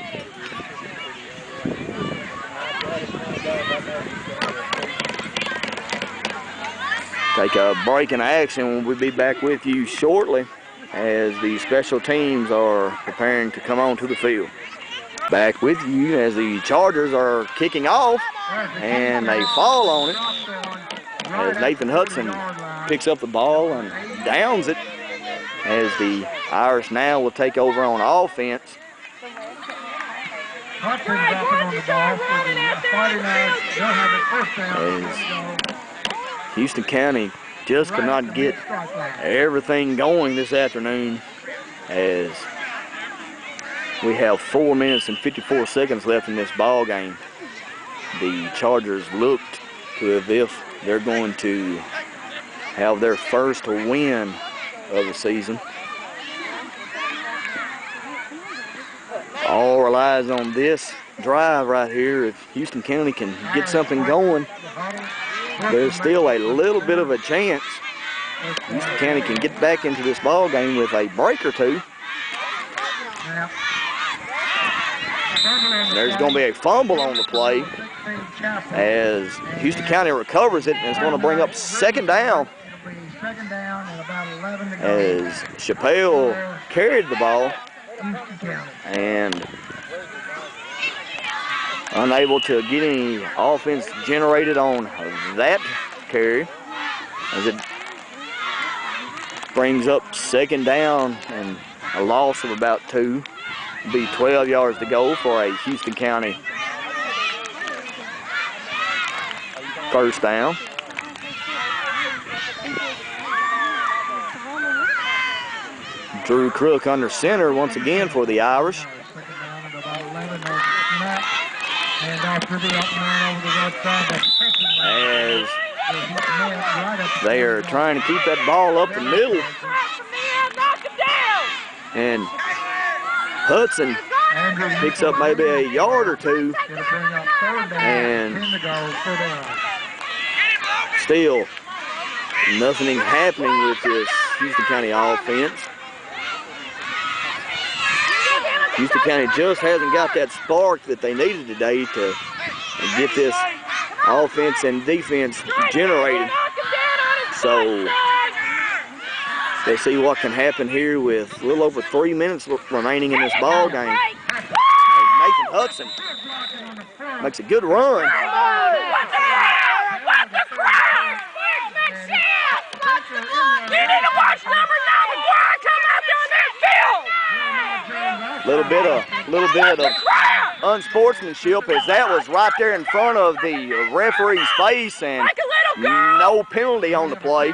Take a break in action. We'll be back with you shortly as the special teams are preparing to come onto the field. Back with you as the Chargers are kicking off, and they fall on it as Nathan Hudson picks up the ball and downs it, as the Irish now will take over on offense. As Houston County just could not get everything going this afternoon, as we have 4 minutes and 54 seconds left in this ball game. The Chargers looked to as if they're going to have their first win of the season. All relies on this drive right here. If Houston County can get something going, there's still a little bit of a chance Houston County can get back into this ball game with a break or two. There's going to be a fumble on the play as Houston County recovers it, and it's going to bring up second down as Chappelle carried the ball and unable to get any offense generated on that carry, as it brings up second down and a loss of about 2. Be 12 yards to go for a Houston County first down. Drew Crook under center once again for the Irish. As they are trying to keep that ball up the middle. And Hudson picks up maybe a yard or two, and still nothing happening with this Houston County offense. Houston County just hasn't got that spark that they needed today to get this offense and defense generated. So let's see what can happen here with a little over 3 minutes remaining in this ball game. Nathan Hudson makes a good run. Little bit of unsportsmanship, as that was right there in front of the referee's face, and no penalty on the play.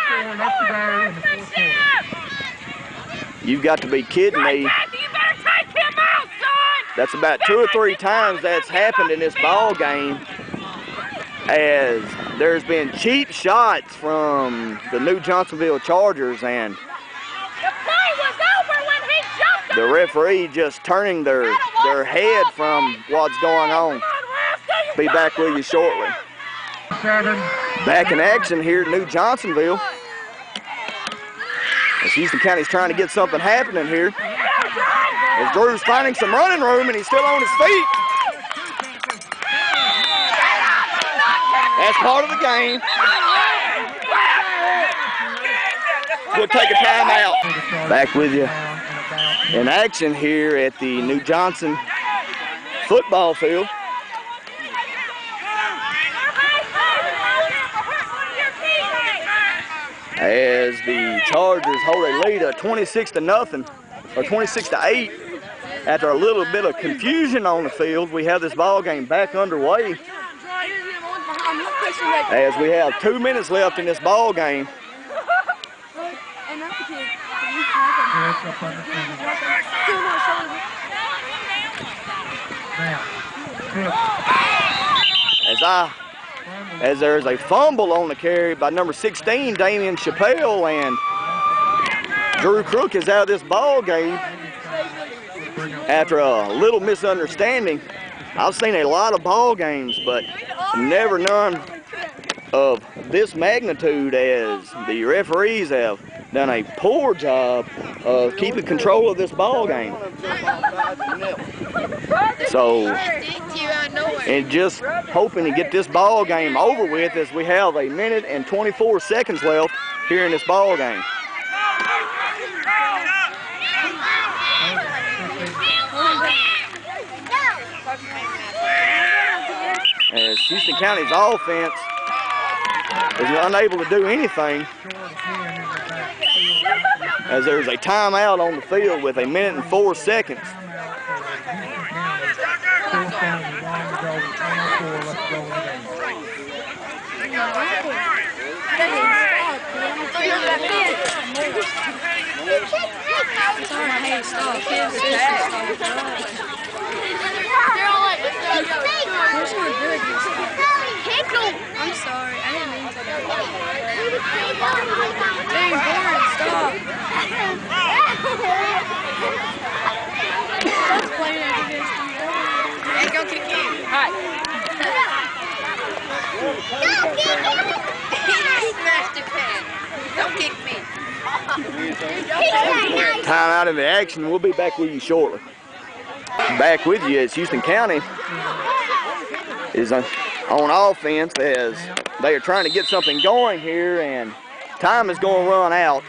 4 left to go in the fourth quarter. You've got to be kidding me. You better take him out, son! That's about 2 or 3 times that's happened in this ball game, as there's been cheap shots from the New Johnsonville Chargers, and The play was over when he jumped the referee just turning their head from what's going on. Be back with you shortly. 7. Back in action here at New Johnsonville, as Houston County's trying to get something happening here. As Drew's finding some running room and he's still on his feet. That's part of the game. We'll take a timeout. Back with you in action here at the New Johnson football field. As the Chargers hold a lead of 26-0 or 26-8. After a little bit of confusion on the field, we have this ball game back underway. As we have 2 minutes left in this ball game. As there's a fumble on the carry by number 16, Damian Chappelle, and Drew Crook is out of this ball game after a little misunderstanding. I've seen a lot of ball games, but never none of this magnitude, as the referees have done a poor job of keeping control of this ball game. So, and just hoping to get this ball game over with, as we have 1 minute and 24 seconds left here in this ball game. As Houston County's offense is unable to do anything, as there's a timeout on the field with 1 minute and 4 seconds. I'm sorry, I didn't mean to. Dang, Warren, stop. Stop playing after this. Hey, go kick him. Hi. Don't kick him. He smashed your pen. Don't kick me. Timeout in the action. We'll be back with you shortly. Back with you as Houston County is on offense, as they are trying to get something going here, and time is going to run out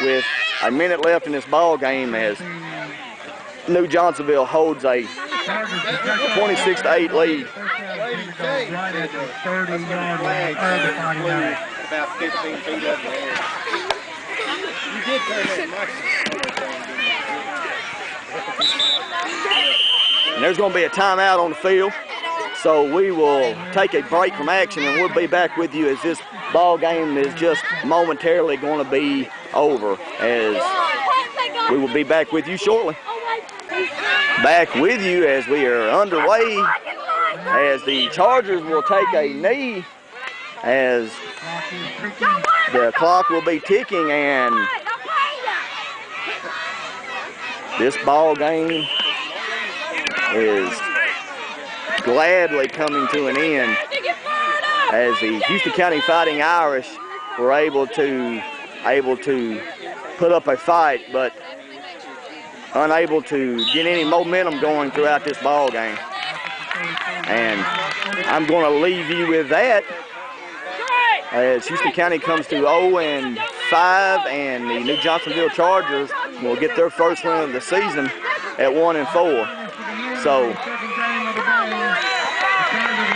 with 1 minute left in this ball game, as New Johnsonville holds a 26-8 lead. Right at the 30-yard line of the 49. About 15 feet up there. You did turn that. And there's going to be a timeout on the field, so we will take a break from action, and we'll be back with you as this ball game is just momentarily going to be over, as we will be back with you shortly. Back with you as we are underway, as the Chargers will take a knee, as the clock will be ticking, and this ball game is gladly coming to an end, as the Houston County Fighting Irish were able to put up a fight, but unable to get any momentum going throughout this ball game. And I'm going to leave you with that, as Houston County comes to 0-5, and the New Johnsonville Chargers will get their first win of the season at 1-4. So,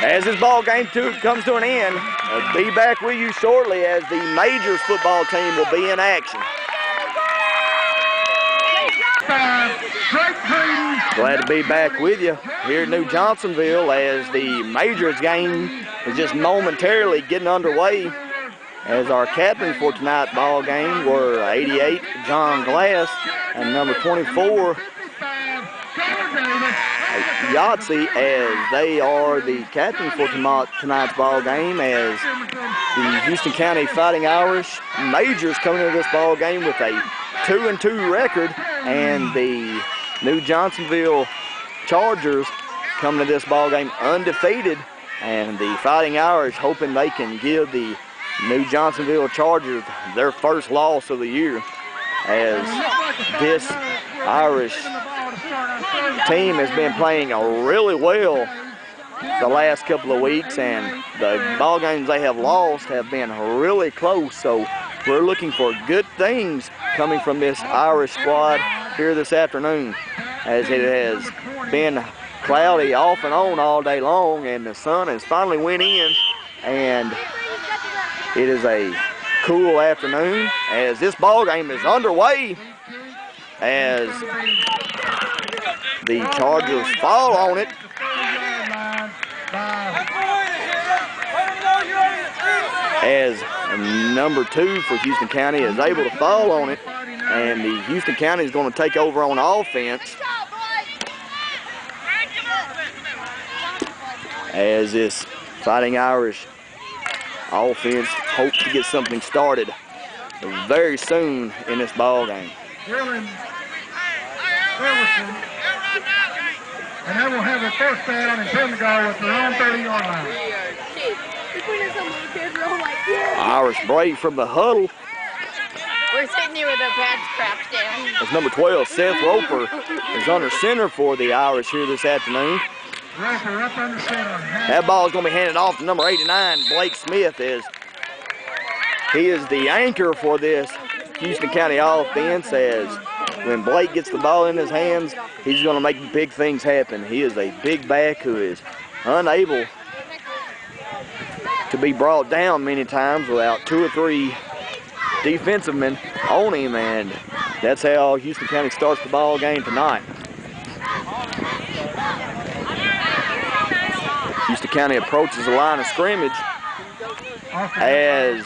as this ball game comes to an end, I'll be back with you shortly as the Majors football team will be in action. Glad to be back with you here at New Johnsonville, as the Majors game is just momentarily getting underway, As our captains for tonight's ball game were 88, John Glass, and number 24, Yahtzee, as they are the captains for tonight's ball game, as the Houston County Fighting Irish Majors coming into this ball game with a 2-2 record, and the New Johnsonville Chargers coming to this ball game undefeated, and the Fighting Irish hoping they can give the New Johnsonville Chargers their first loss of the year, as this Irish team has been playing really well the last couple of weeks, and the ball games they have lost have been really close. So we're looking for good things coming from this Irish squad here this afternoon, as it has been cloudy off and on all day long, and the sun has finally went in, and it is a cool afternoon as this ball game is underway, as the Chargers fall on it. As number 2 for Houston County is able to fall on it, and the Houston County is going to take over on offense, as this Fighting Irish offense hopes to get something started very soon in this ball game. And they will have a first down and 10 to go at their own 30-yard line. Irish break from the huddle. We're sitting here with our pads crapped down. As number 12, Seth Roper, is under center for the Irish here this afternoon. Roper up under center. That ball is going to be handed off to number 89, Blake Smith, as he is the anchor for this Houston County offense, as when Blake gets the ball in his hands, he's going to make big things happen. He is a big back who is unable to be brought down many times without 2 or 3 defensive men on him, and that's how Houston County starts the ball game tonight. Houston County approaches the line of scrimmage as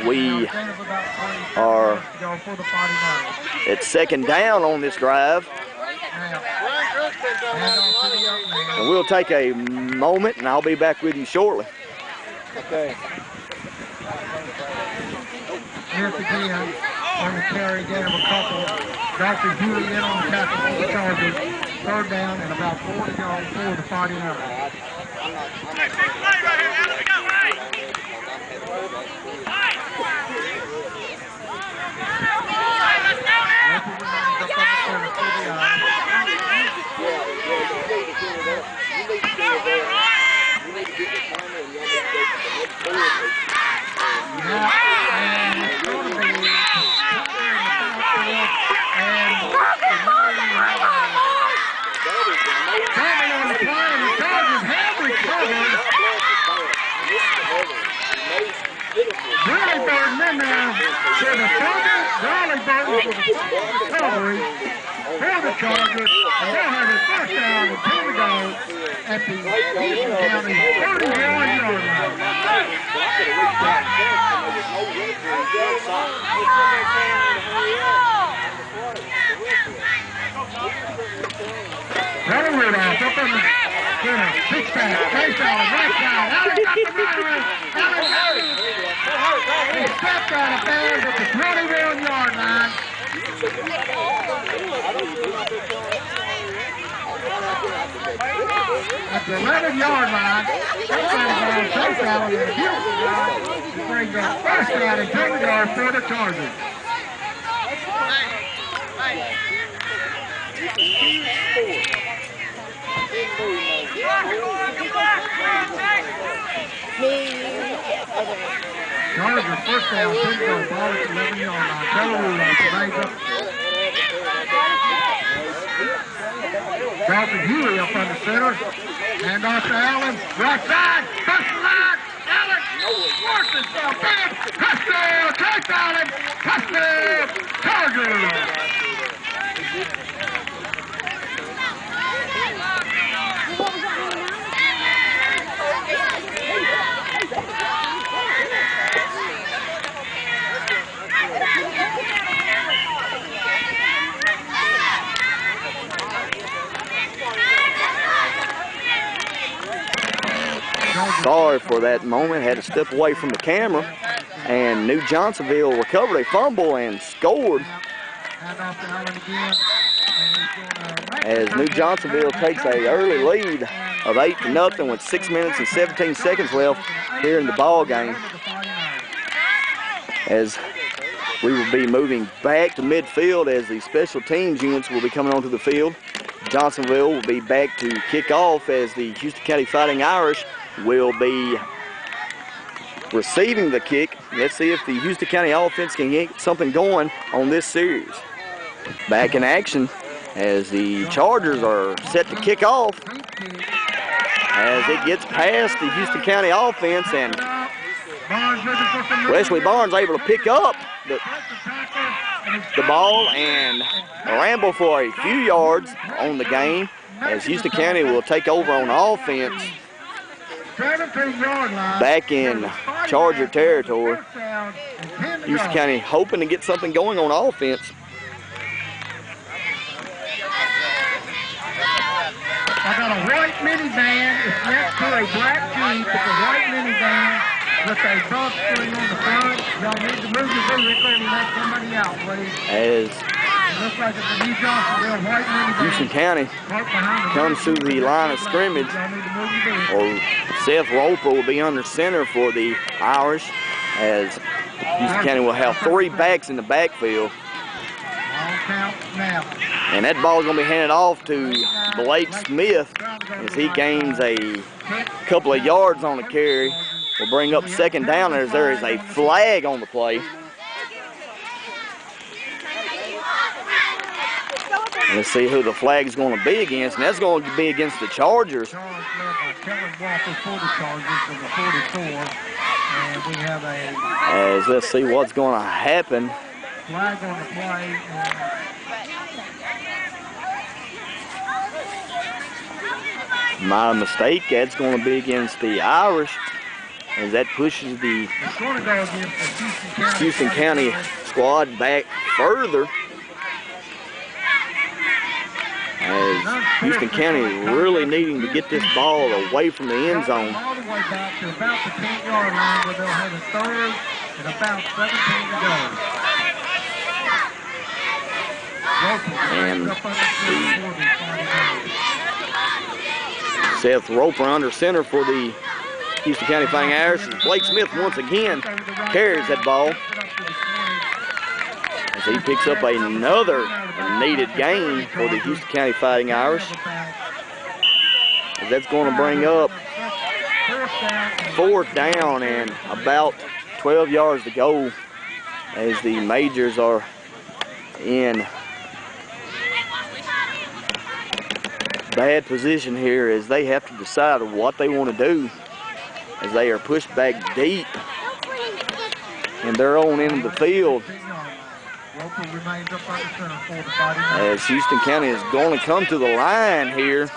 we are at second down on this drive. And we'll take a moment, and I'll be back with you shortly. Okay. Here's again on the carry again of a couple. Dr. Huey in on the tackle for the Chargers. Third down and about 4 to go for the Fighting Irish. For the Chargers, and they'll have a first down and 10 to go at the Houston County 31-yard line. That'll root off up in the center. Big pass, face out, right side. Allen got the runner. Allen he stepped out of bounds at the 21-yard line. At the 11-yard line, that's Allen and Houston line to bring that first down and 10 yards for the Chargers. Chargers first down, 10 yards, ball at the 11-yard line. Belarus remains up. Dr. Huey up on the center. And off to Allen. Right side. Touch the line. Allen. Works himself back. Touchdown. Chase Allen. Touchdown. Chargers. sorry for that moment. Had to step away from the camera. And New Johnsonville recovered a fumble and scored. As New Johnsonville takes a early lead of 8-0 with 6 minutes and 17 seconds left here in the ball game. As we will be moving back to midfield as the special teams units will be coming onto the field. Johnsonville will be back to kick off as the Houston County Fighting Irish will be receiving the kick. Let's see if the Houston County offense can get something going on this series. Back in action as the Chargers are set to kick off. As it gets past the Houston County offense, and Wesley Barnes able to pick up the ball and ramble for a few yards on the game as Houston County will take over on offense back in Charger territory. Houston County hoping to get something going on offense. I got a white minivan. It's next to a black Jeep. It's a white minivan with a bus screen on the front. Y'all need to move your vehicle and let somebody out, please. As It looks like it's a New Johnsonville white minivan. Houston County Right behind the comes to the line of scrimmage, Y'all need to move your vehicle. or Seth Roper will be under center for the Irish, as Houston County will have 3 backs in the backfield. All count now. And that ball is going to be handed off to Blake Smith as he gains a couple of yards on the carry. Will bring up 2nd down as there is a flag on the play. Let's see who the flag is going to be against, and that's going to be against the Chargers. Charge led by Kevin Walker for the Chargers for the 44. And we have a As let's see what's going to happen. flag on the play. My mistake, that's going to be against the Irish, as that pushes the It's going to go against the Houston County squad back further. As Houston County really needing to get this ball away from the end zone. All the way back to about the 10-yard line where they'll have a 3rd and about 17 to go. And Seth Roper under center for the Houston County Fighting Irish. Blake Smith once again carries that ball as he picks up another needed gain for the Houston County Fighting Irish. As that's going to bring up 4th down and about 12 yards to go as the Majors are in bad position here as they have to decide what they want to do as they are pushed back deep in their own end of the field. As Houston County is going to come to the line here.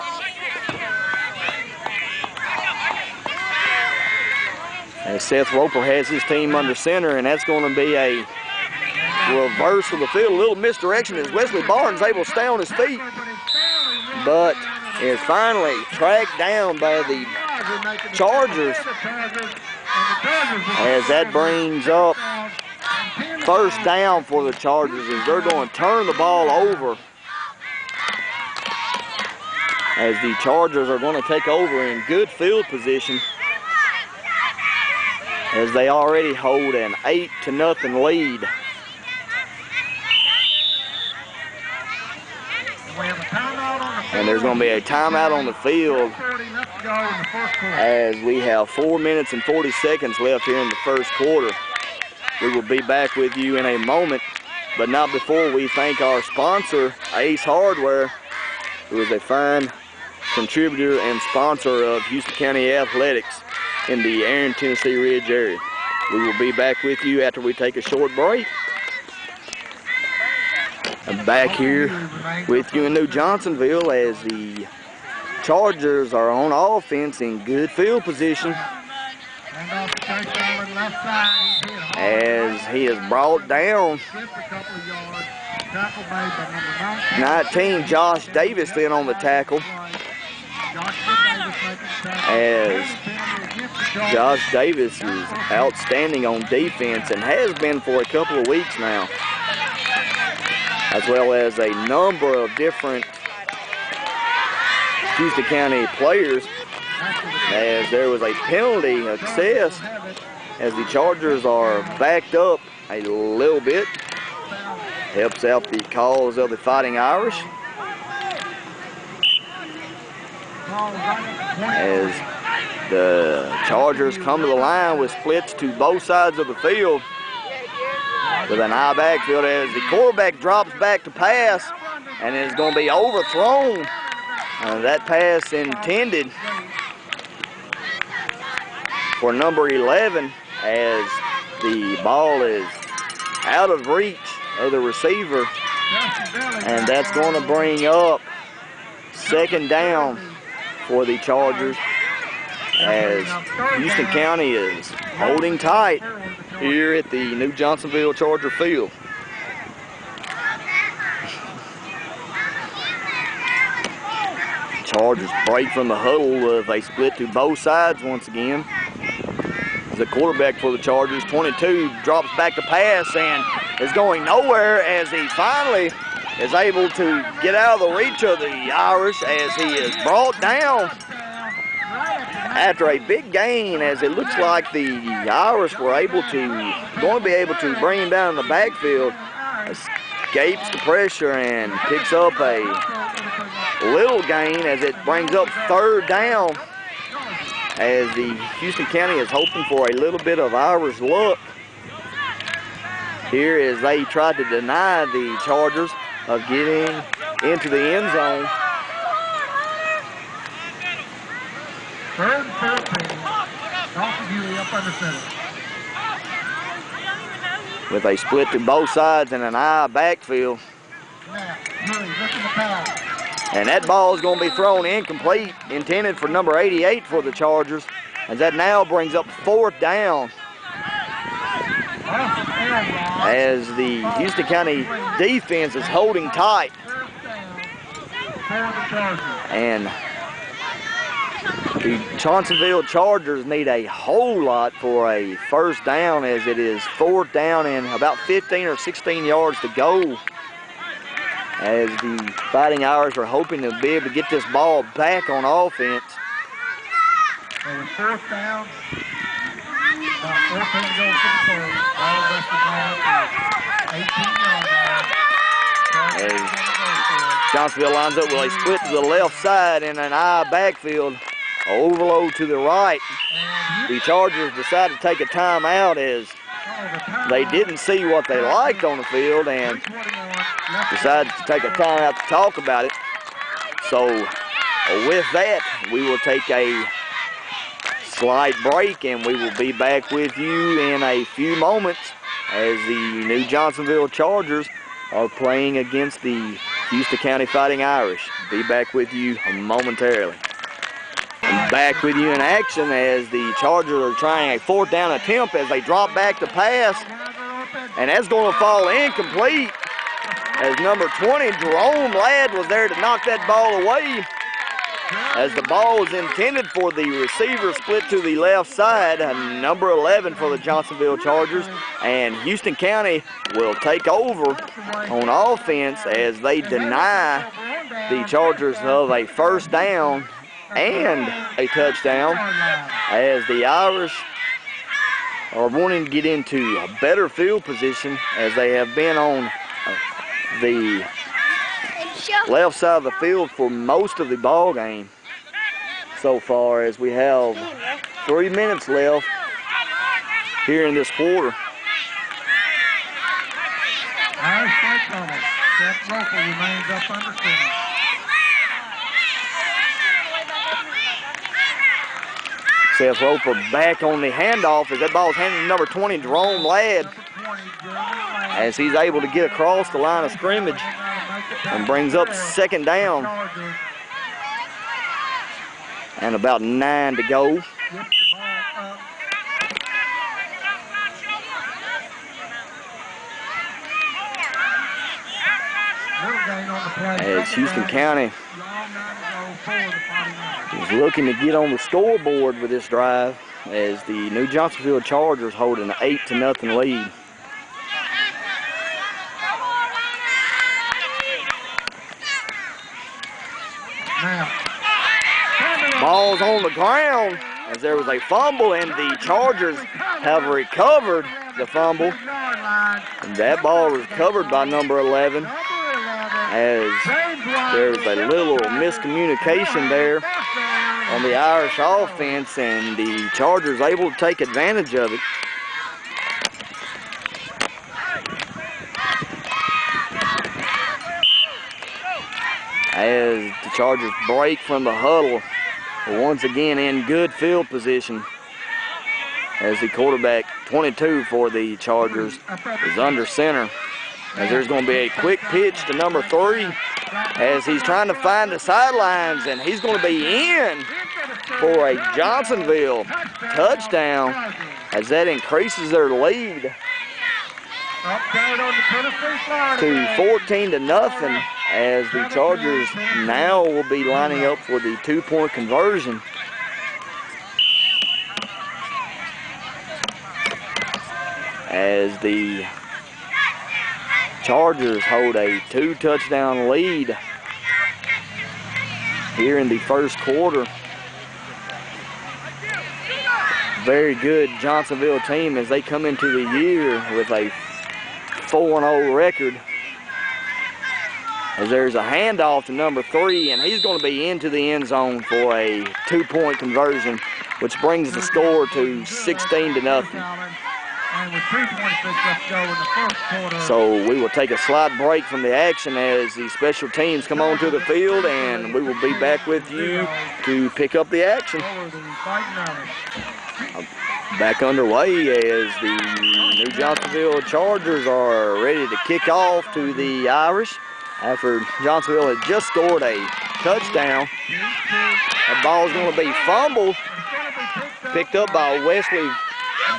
As Seth Roper has his team under center, and that's going to be a reverse of the field. A little misdirection as Wesley Barnes able to stay on his feet, but is finally tracked down by the Chargers as that brings up 1st down for the Chargers as they're going to turn the ball over as the Chargers are going to take over in good field position as they already hold an 8-0 lead. And there's going to be a timeout on the field as we have 4 minutes and 40 seconds left here in the 1st quarter. We will be back with you in a moment, but not before we thank our sponsor, Ace Hardware, who is a fine contributor and sponsor of Houston County Athletics in the Aaron, Tennessee Ridge area. We will be back with you after we take a short break. I'm back here with you in New Johnsonville as the Chargers are on offense in good field position. As he is brought down. 19, Josh Davis in on the tackle. As Josh Davis is outstanding on defense and has been for a couple of weeks now, as well as a number of different Houston County players, as there was a penalty assessed as the Chargers are backed up a little bit. Helps out the cause of the Fighting Irish, as the Chargers come to the line with splits to both sides of the field with an I backfield, as the quarterback drops back to pass and is going to be overthrown. That pass intended for number 11, as the ball is out of reach of the receiver, and that's going to bring up second down for the Chargers, as Houston County is holding tight here at the NewJohnsonville Charger Field. Chargers break from the huddle with a split to both sides once again. The quarterback for the Chargers, 22, drops back to pass and is going nowhere, as he finally is able to get out of the reach of the Irish, as he is brought down after a big gain, as it looks like the Irish were going to be able to bring him down in the backfield. Escapes the pressure and picks up a little gain, as it brings up third down, as the Houston County is hoping for a little bit of Irish luck here, as they tried to deny the Chargers of getting into the end zone. Third and 13. Dawson Huey up under center. With a split to both sides and an I backfield. Now, Huey looking to pass. And that ball is going to be thrown incomplete, intended for number 88 for the Chargers, as that now brings up fourth down, as the Houston County defense is holding tight. And the Johnsonville Chargers need a whole lot for a first down, as it is fourth down and about 15 or 16 yards to go, as the Fighting Irish are hoping to be able to get this ball back on offense. So with fourth down, about 14 to go for the third. All of us are going 18 yards. As Johnsonville lines up with a split to the left side and an I backfield, overload to the right. The Chargers decide to take a timeout, as they didn't see what they liked on the field and decided to take a timeout to talk about it. So with that, we will take a slight break, and we will be back with you in a few moments, as the NewJohnsonville Chargers are playing against the Houston County Fighting Irish. Be back with you momentarily. And back with you in action, as the Chargers are trying a fourth down attempt, as they drop back to pass, and that's going to fall incomplete, as number 20, Jerome Ladd, was there to knock that ball away, as the ball was intended for the receiver, split to the left side, number 11 for the Johnsonville Chargers, and Houston County will take over on offense, as they deny the Chargers of a first down and a touchdown, as the Irish are wanting to get into a better field position, as they have been on the left side of the field for most of the ball game so far, as we have 3 minutes left here in this quarter. Irish play coming. Seth Roper remains up under center. Seth Roper back on the handoff, as that ball is handed to number 20, Jerome Ladd, as he's able to get across the line of scrimmage and brings up second down. And about 9 to go. As Houston County is looking to get on the scoreboard with this drive, as the New Johnsonville Chargers hold an 8-0 lead. Ball's on the ground as there was a fumble, and the Chargers have recovered the fumble. And that ball was recovered by number 11 as there's a little miscommunication there on the Irish offense, and the Chargers able to take advantage of it. As the Chargers break from the huddle, once again in good field position, as the quarterback, 22 for the Chargers, is under center. As there's going to be a quick pitch to number 3 as he's trying to find the sidelines, and he's going to be in for a Johnsonville touchdown as that increases their lead to 14-0, as the Chargers now will be lining up for the 2-point conversion. As the Chargers hold a 2-touchdown lead here in the first quarter. Very good Johnsonville team as they come into the year with a 4-0 record. As there's a handoff to number 3, and he's going to be into the end zone for a 2-point conversion, which brings the score to 16-0. And with 3:26 left to go in the first quarter. So we will take a slight break from the action as the special teams come onto the field, and we will be back with you to pick up the action. Back underway as the New Johnsonville Chargers are ready to kick off to the Irish after Johnsonville had just scored a touchdown. That ball is going to be fumbled, picked up by Wesley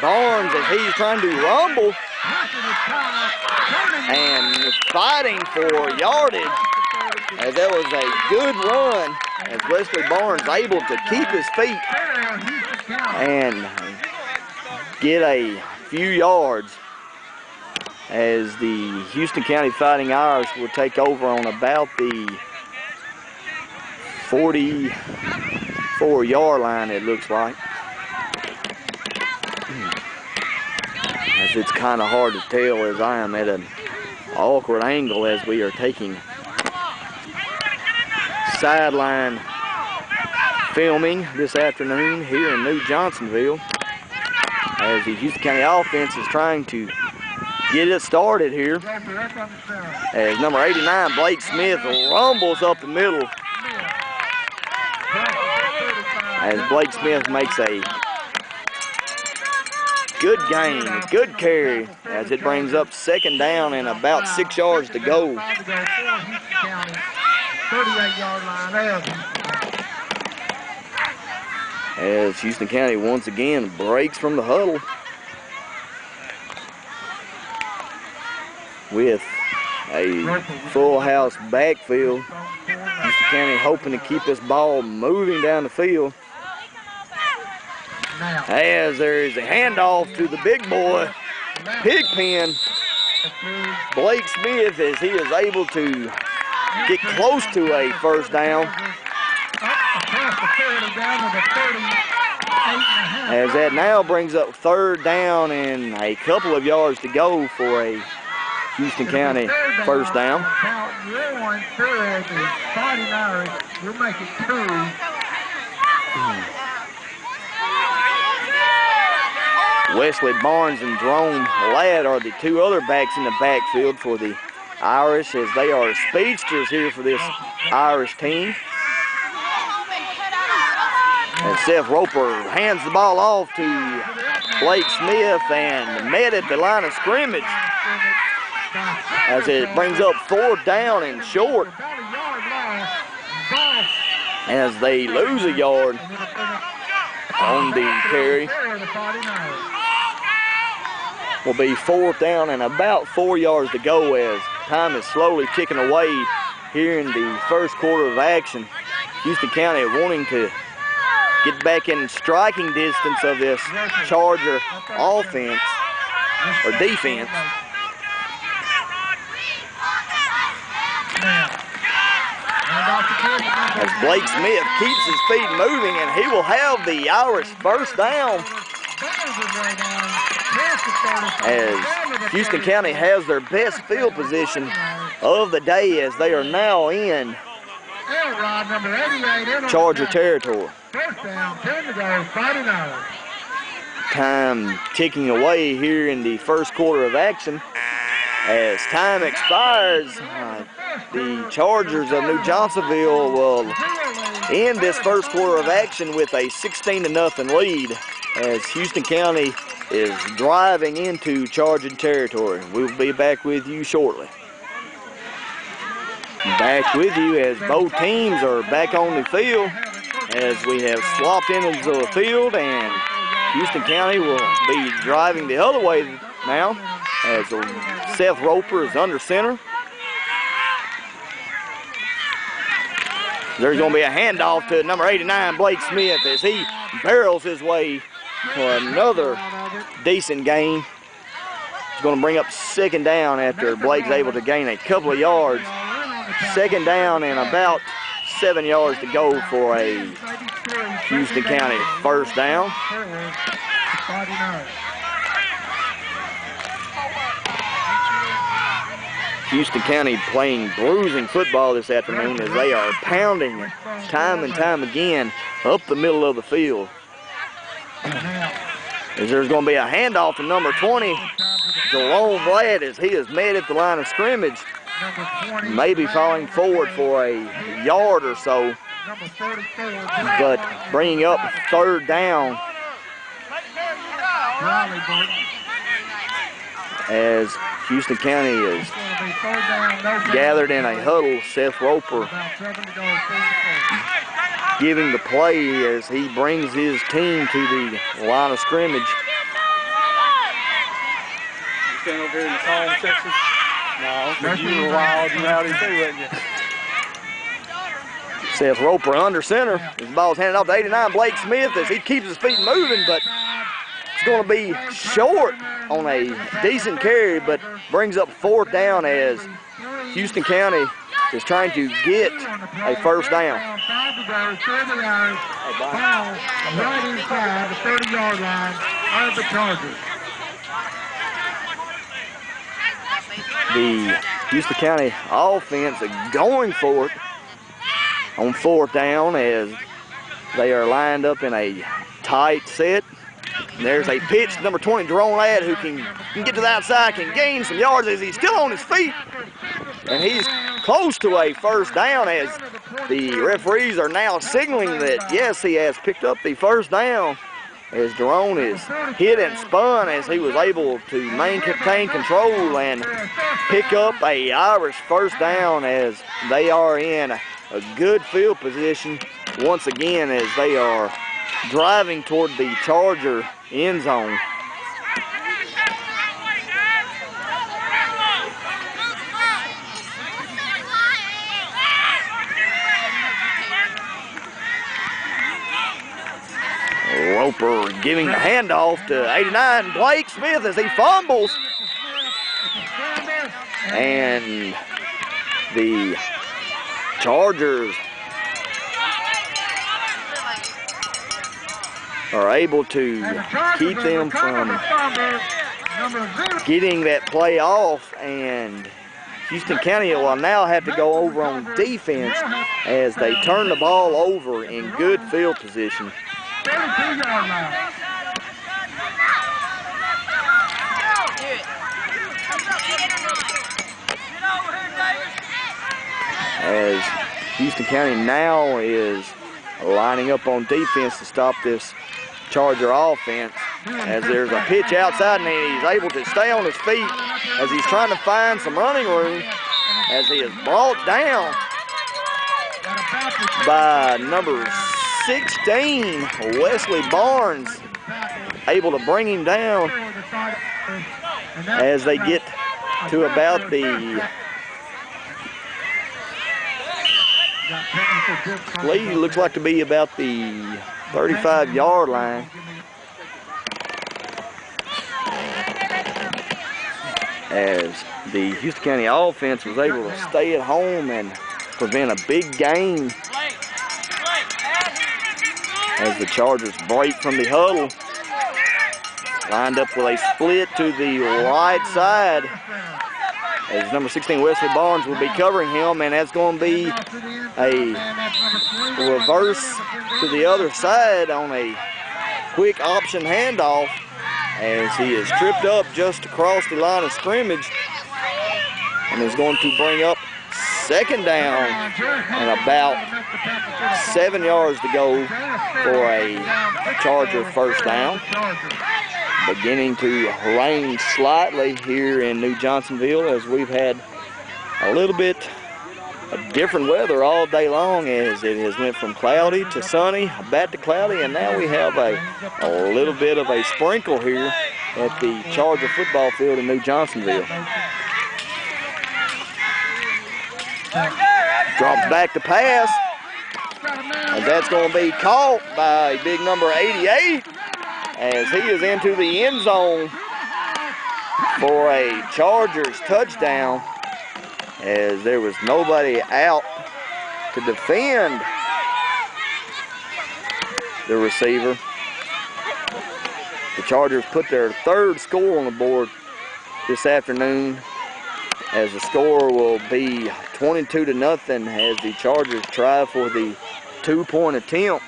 Barnes as he's trying to rumble and fighting for yardage, as that was a good run as Wesley Barnes able to keep his feet and get a few yards, as the Houston County Fighting Irish will take over on about the 44-yard line, it looks like. As it's kind of hard to tell as I am at an awkward angle as we are taking sideline filming this afternoon here in New Johnsonville, as the Houston County offense is trying to get it started here. As number 89, Blake Smith, rumbles up the middle, as Blake Smith makes a good gain, good carry, as it brings up 2nd down and about 6 yards to go. 38-yard line there. As Houston County once again breaks from the huddle with a full house backfield. Houston County hoping to keep this ball moving down the field. As there is a handoff to the big boy, Pigpen, Blake Smith, as he is able to get close to a 1st down. As that now brings up 3rd down and a couple of yards to go for a Houston County 1st down. We'll make it 2. Wesley Barnes and Jerome Ladd are the 2 other backs in the backfield for the Irish, as they are speedsters here for this Irish team. And Seth Roper hands the ball off to Blake Smith and met at the line of scrimmage, as it brings up 4th down and short, as they lose a yard on the carry. Will be 4th down and about 4 yards to go, as time is slowly ticking away here in the first quarter of action. Houston County wanting to get back in striking distance of this Charger offense or defense. As Blake Smith keeps his feet moving, and he will have the Irish first down. As Houston County has their best field position of the day, as they are now in Charger territory. Time ticking away here in the first quarter of action. As time expires, the Chargers of NewJohnsonville will end this first quarter of action with a 16-0 lead, as Houston County is driving into Charger territory. We'll be back with you shortly. Back with you as both teams are back on the field, as we have swapped into the field, and Houston County will be driving the other way now, as Seth Roper is under center. There's going to be a handoff to number 89, Blake Smith, as he barrels his way for another decent gain. He's going to bring up second down after Blake's able to gain a couple of yards. Second down and about 7 yards to go for a Houston County first down. Houston County playing bruising football this afternoon, as they are pounding time and time again up the middle of the field. As there's going to be a handoff to number 20, Jerome Vlad, as he is met at the line of scrimmage, maybe falling forward for a yard or so, but bringing up third down as Houston County is gathered in a huddle. Seth Roper giving the play as he brings his team to the line of scrimmage. You stand over here in the calm section? No, but you were wild and rowdy too, wasn't you? Seth Roper under center. His ball's handed off to 89, Blake Smith, as he keeps his feet moving, but it's going to be short on a decent carry, but brings up fourth down as Houston County is trying to get a first down. Right inside the 30-yard line of the Chargers. The Houston County offense is going for it on fourth down, as they are lined up in a tight set. And there's a pitch to number 20, Jerome Ladd, who can get to the outside, can gain some yards as he's still on his feet. And he's close to a first down, as the referees are now signaling that, yes, he has picked up the first down, as Jerome is hit and spun, as he was able to maintain control and pick up a Irish first down, as they are in a good field position once again, as they are driving toward the Charger end zone. Roper giving the handoff to 89, Blake Smith, as he fumbles. And the Chargers are able to keep them from getting that play off, and Houston County will now have to go over on defense as they turn the ball over in good field position. 32-yard line. As Houston County now is lining up on defense to stop this Charger offense, as there's a pitch outside, and he's able to stay on his feet as he's trying to find some running room, as he is brought down by number 16, Wesley Barnes, able to bring him down as they get to about the lead. Looks like to be about the 35-yard line. As the Houston County offense was able to stay at home and prevent a big gain. As the Chargers break from the huddle. Lined up with a split to the right side. As number 16 Wesley Barnes will be covering him, and that's going to be a reverse to the other side on a quick option handoff, as he is tripped up just across the line of scrimmage and is going to bring up second down and about 7 yards to go for a Charger first down. Beginning to rain slightly here in New Johnsonville, as we've had a little bit of different weather all day long, as it has went from cloudy to sunny, back to cloudy, and now we have a little bit of a sprinkle here at the Charger football field in New Johnsonville. Drops back to pass, and that's going to be caught by big number 88. As he is into the end zone for a Chargers touchdown, as there was nobody out to defend the receiver. The Chargers put their third score on the board this afternoon, as the score will be 22-0 as the Chargers try for the 2-point attempt.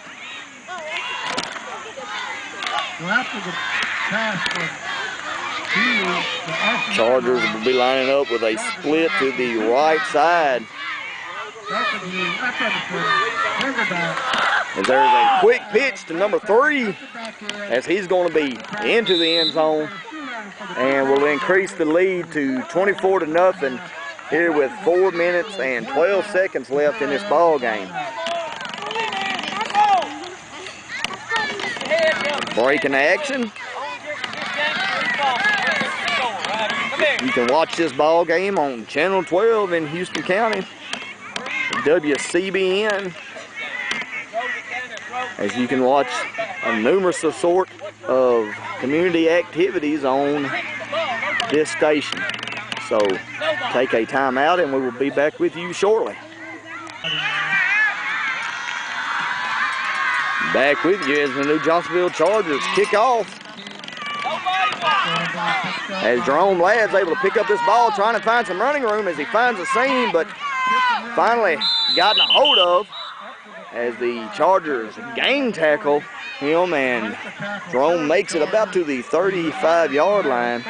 Chargers will be lining up with a split to the right side. And there's a quick pitch to number 3, as he's going to be into the end zone and will increase the lead to 24-0 here with 4 minutes and 12 seconds left in this ball game. Breaking action. You can watch this ball game on Channel 12 in Houston County, WCBN, as you can watch a numerous sort of community activities on this station. So take a time out and we will be back with you shortly. Back with you as the New Johnsonville Chargers kick off. As Jerome Ladd's able to pick up this ball, trying to find some running room as he finds a seam, but finally gotten a hold of, as the Chargers game tackle him, and Jerome makes it about to the 35-yard line,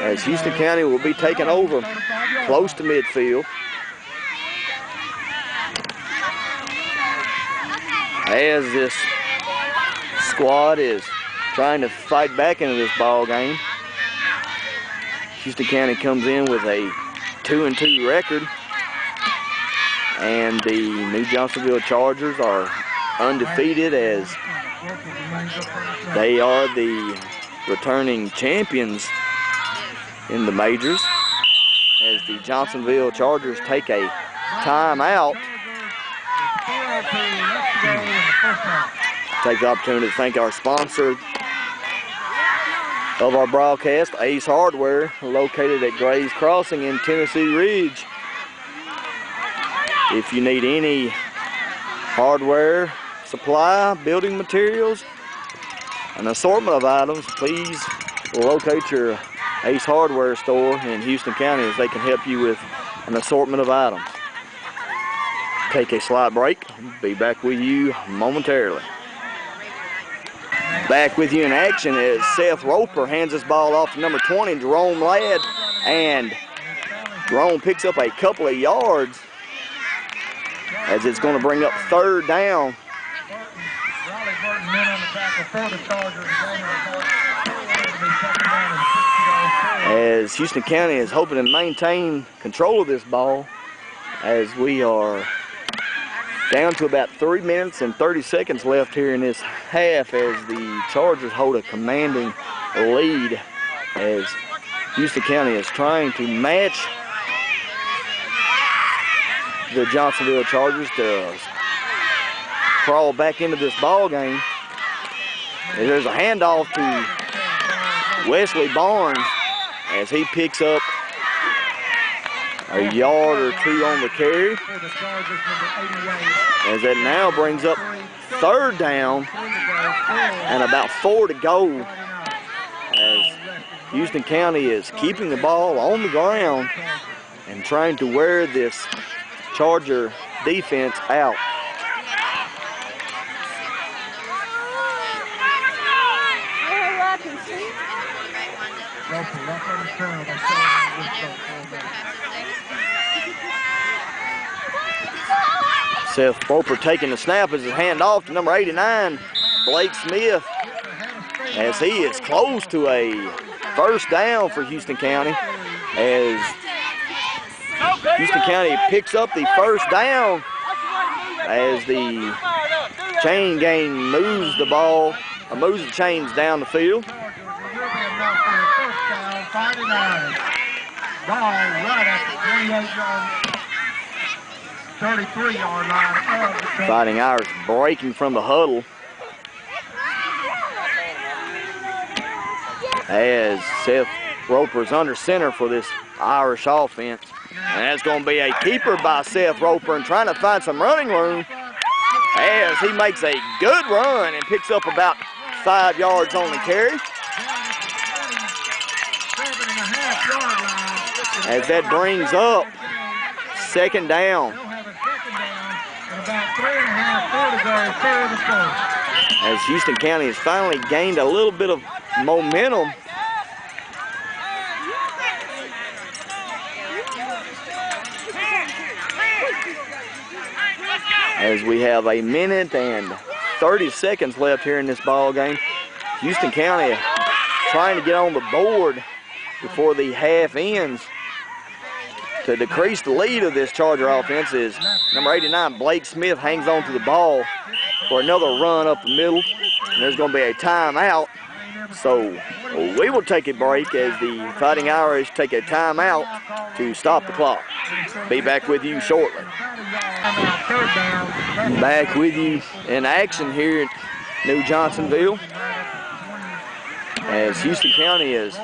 as Houston County will be taking over close to midfield. As this squad is trying to fight back into this ball game, Houston County comes in with a 2-2 record, and the New Johnsonville Chargers are undefeated, as they are the returning champions in the majors, as the Johnsonville Chargers take a timeout. Take the opportunity to thank our sponsor of our broadcast, Ace Hardware, located at Gray's Crossing in Tennessee Ridge. If you need any hardware, supply, building materials, an assortment of items, please locate your Ace Hardware store in Houston County, as they can help you with an assortment of items. Take a slight break. Be back with you momentarily. Back with you in action as Seth Roper hands this ball off to number 20, Jerome Ladd, and Jerome picks up a couple of yards, as it's going to bring up third down. As Houston County is hoping to maintain control of this ball, as we are down to about 3 minutes and 30 seconds left here in this half, as the Chargers hold a commanding lead, as Houston County is trying to match the Johnsonville Chargers to crawl back into this ball game. There's a handoff to Wesley Barnes as he picks up a yard or two on the carry. As that now brings up 3rd down and about 4 to go. As Houston County is keeping the ball on the ground and trying to wear this Charger defense out. Seth Roper taking the snap as his hand off to number 89, Blake Smith, as he is close to a 1st down for Houston County, as Houston County picks up the 1st down as the chain gang moves the ball, moves the chains down the field. Ball right at the 33-yard line. Fighting Irish breaking from the huddle as Seth Roper's under center for this Irish offense. And that's going to be a keeper by Seth Roper and trying to find some running room as he makes a good run and picks up about 5 yards on the carry. As that brings up 2nd down. As Houston County has finally gained a little bit of momentum. As we have 1 minute and 30 seconds left here in this ball game. Houston County trying to get on the board before the half ends to decrease the lead of this Charger offense. Is number 89, Blake Smith, hangs on to the ball for another run up the middle. And there's going to be a timeout. So we will take a break as the Fighting Irish take a timeout to stop the clock. Be back with you shortly. Back with you in action here at NewJohnsonville as Houston County is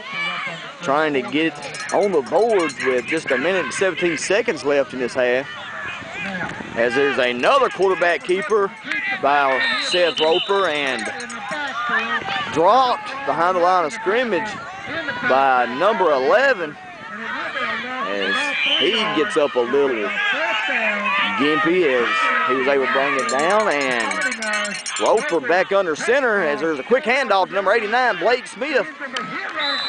trying to get on the board with just 1 minute and 17 seconds left in this half. As there's another quarterback keeper by Seth Roper and dropped behind the line of scrimmage by number 11 as he gets up a little gimpy as he was able to bring it down, and Roper back under center as there's a quick handoff to number 89, Blake Smith,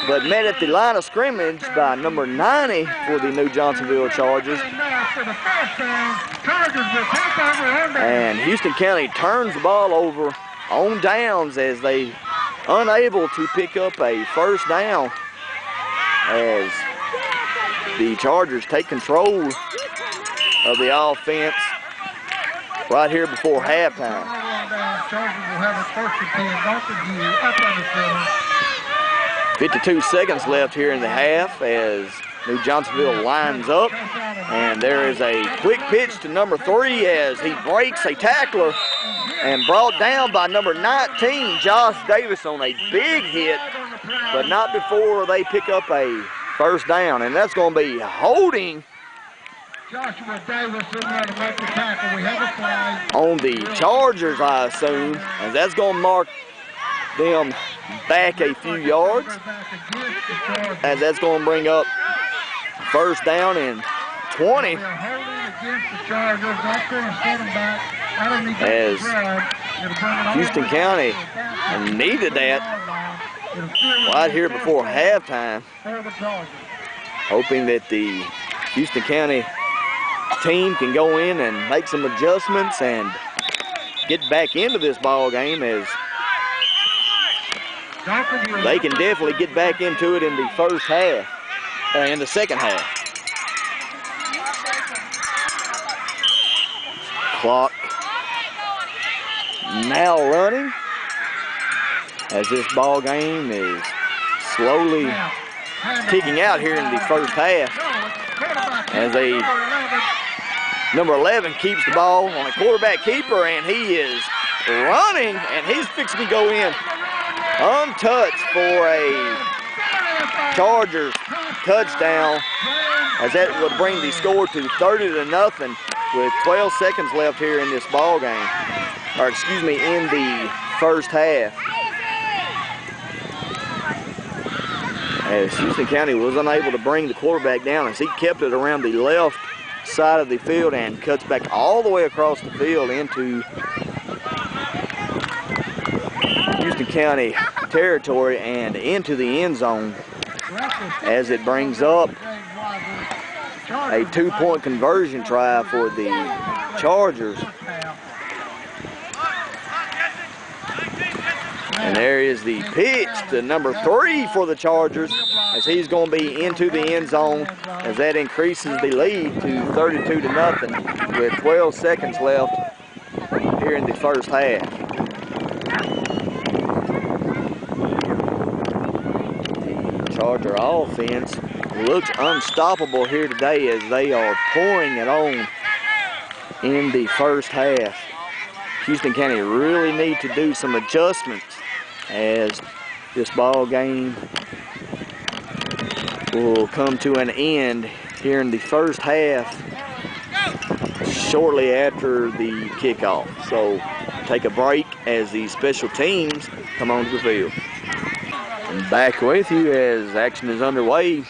but met at the line of scrimmage by number 90 for the NewJohnsonville Chargers. And Houston County turns the ball over on downs as they unable to pick up a 1st down as the Chargers take control of the offense right here before halftime. 52 seconds left here in the half as NewJohnsonville lines up, and there is a quick pitch to number 3 as he breaks a tackler and brought down by number 19, Josh Davis, on a big hit, but not before they pick up a 1st down, and that's going to be holding Joshua Davis in there to make the tackle. We have a flag on the Chargers, I assume, and that's going to mark them back a few yards, as that's going to bring up 1st down and 20. As Houston County needed that right here before halftime, hoping that the Houston County team can go in and make some adjustments and get back into this ball game, as they can definitely get back into it in the first half, in the second half. Clock now running as this ball game is slowly ticking out here in the first half, as they Number 11 keeps the ball on a quarterback keeper, and he is running, and he's fixing to go in untouched for a Chargers touchdown, as that would bring the score to 30-0 with 12 seconds left here in this ball game, or excuse me, in the first half. As Houston County was unable to bring the quarterback down, as he kept it around the left side of the field and cuts back all the way across the field into Houston County territory and into the end zone, as it brings up a 2-point conversion try for the Chargers. And there is the pitch to number 3 for the Chargers, as he's going to be into the end zone, as that increases the lead to 32-0 with 12 seconds left here in the first half. The Charger offense looks unstoppable here today, as they are pouring it on in the first half. Houston County really need to do some adjustments, as this ball game will come to an end here in the first half shortly after the kickoff. So take a break as the special teams come onto the field. And back with you as action is underway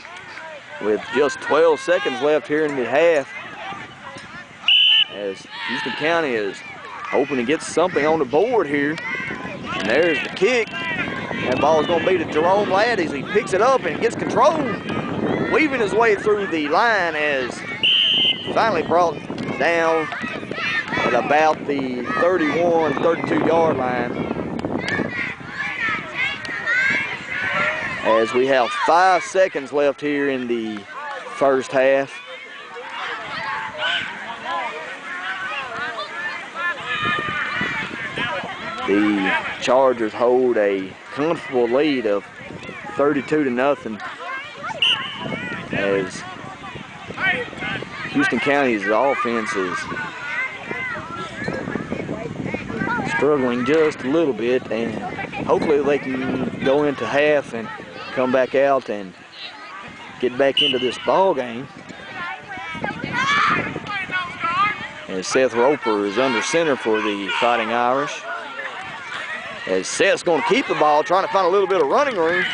with just 12 seconds left here in the half, as Houston County is hoping to get something on the board here. And there's the kick. That ball is going to be to Jerome Ladd as he picks it up and gets control, weaving his way through the line, as finally brought down at about the 32-yard line. As we have 5 seconds left here in the first half. The Chargers hold a comfortable lead of 32-0, as Houston County's offense is struggling just a little bit, and hopefully they can go into half and come back out and get back into this ball game. As Seth Roper is under center for the Fighting Irish, as Seth's going to keep the ball, trying to find a little bit of running room,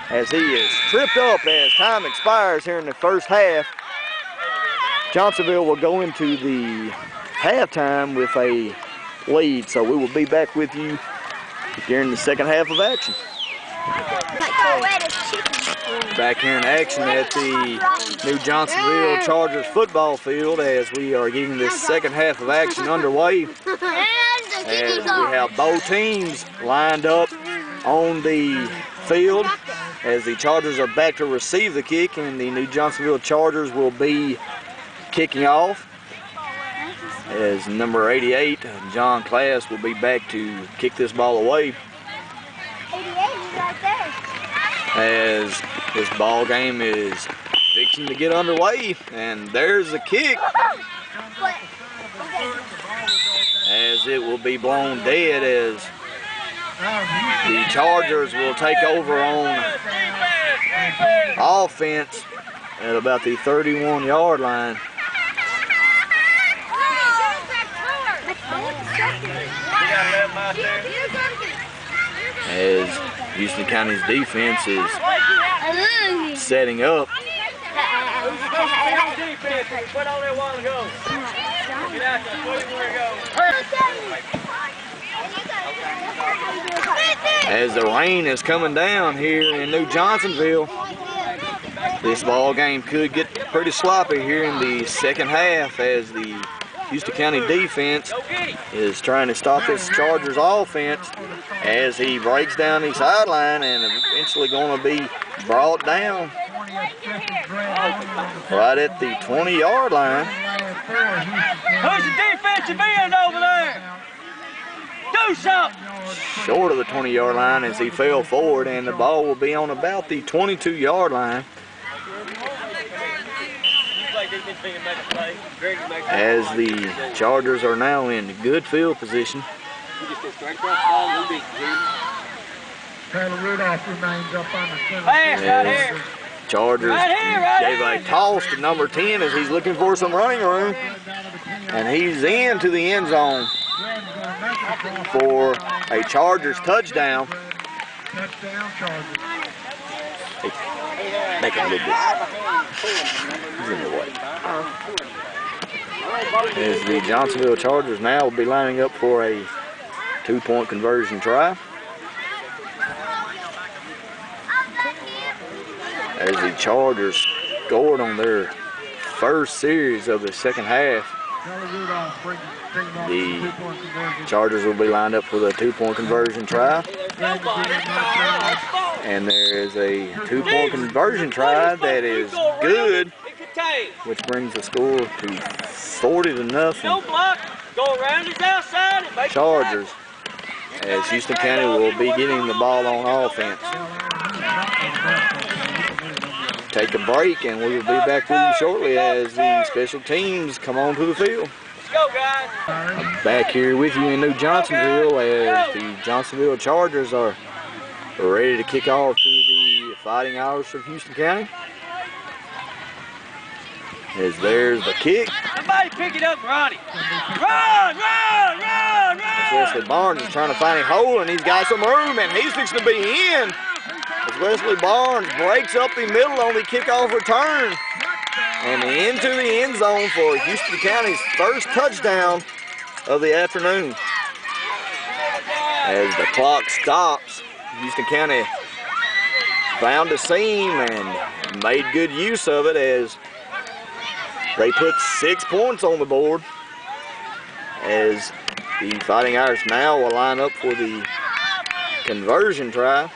as he is tripped up as time expires here in the first half. Johnsonville will go into the halftime with a lead, so we will be back with you during the second half of action. Back here in action at the New Johnsonville Chargers football field, as we are getting this second half of action underway, as we have both teams lined up on the field, as the Chargers are back to receive the kick, and the New Johnsonville Chargers will be kicking off, as number 88, John Class, will be back to kick this ball away. 88 is right there. As this ball game is fixing to get underway, and there's the kick, as it will be blown dead, as the Chargers will take over on offense at about the 31-yard line. As Houston County's defense is setting up. As the rain is coming down here in New Johnsonville, this ball game could get pretty sloppy here in the second half, as the Houston County defense is trying to stop this Chargers offense, as he breaks down the sideline and eventually going to be brought down right at the 20-yard line. Who's the defensive end over there? Do something! Short of the 20-yard line, as he fell forward, and the ball will be on about the 22-yard line. as the Chargers are now in good field position. Taylor Rudolph remains up on the center. As Chargers gave a toss to number 10 as he's looking for some running room. And he's into the end zone for a Chargers touchdown. Touchdown, Chargers. Make it a little bit. He's in the way. As the Johnsonville Chargers now will be lining up for a 2-point conversion try. As the Chargers scored on their first series of the second half, the Chargers will be lined up for the 2-point conversion try. And there is a 2-point conversion try that is good, which brings the score to 40-0. Chargers, as Houston County will be getting the ball on offense. Take a break, and we will be back with you shortly as the special teams come onto the field. Let's go, guys. I'm back here with you in New Johnsonville as the Johnsonville Chargers are ready to kick off to the Fighting Irish of Houston County. As there's the kick. Somebody pick it up, Ronnie. Run, run, run, run. Wesley Barnes is trying to find a hole, and he's got some room, and he's fixing to be in. As Wesley Barnes breaks up the middle on the kickoff return and into the end zone for Houston County's first touchdown of the afternoon. As the clock stops, Houston County found a seam and made good use of it as they put 6 points on the board. As the Fighting Irish now will line up for the conversion try.